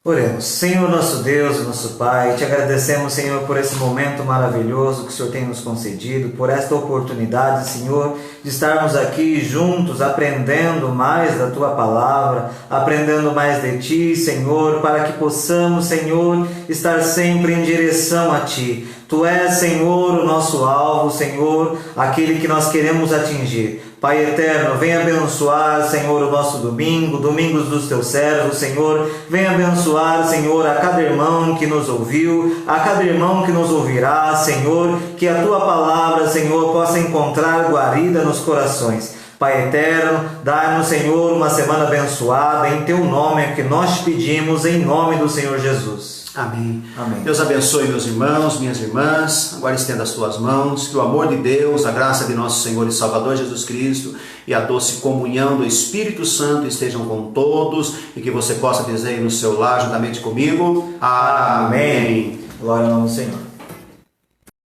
Oremos. Senhor nosso Deus, nosso Pai, te agradecemos, Senhor, por esse momento maravilhoso que o Senhor tem nos concedido, por esta oportunidade, Senhor, de estarmos aqui juntos, aprendendo mais da Tua Palavra, aprendendo mais de Ti, Senhor, para que possamos, Senhor, estar sempre em direção a Ti. Tu és, Senhor, o nosso alvo, Senhor, aquele que nós queremos atingir. Pai eterno, vem abençoar, Senhor, o nosso domingo, domingos dos teus servos, Senhor. Vem abençoar, Senhor, a cada irmão que nos ouviu, a cada irmão que nos ouvirá, Senhor, que a tua palavra, Senhor, possa encontrar guarida nos corações. Pai eterno, dá-nos, Senhor, uma semana abençoada, em teu nome é que nós te pedimos, em nome do Senhor Jesus. Amém. Amém. Deus abençoe meus irmãos, minhas irmãs. Agora estenda as tuas mãos, que o amor de Deus, a graça de nosso Senhor e Salvador Jesus Cristo e a doce comunhão do Espírito Santo estejam com todos e que você possa dizer no seu lar juntamente comigo. Amém. Glória ao nome do Senhor.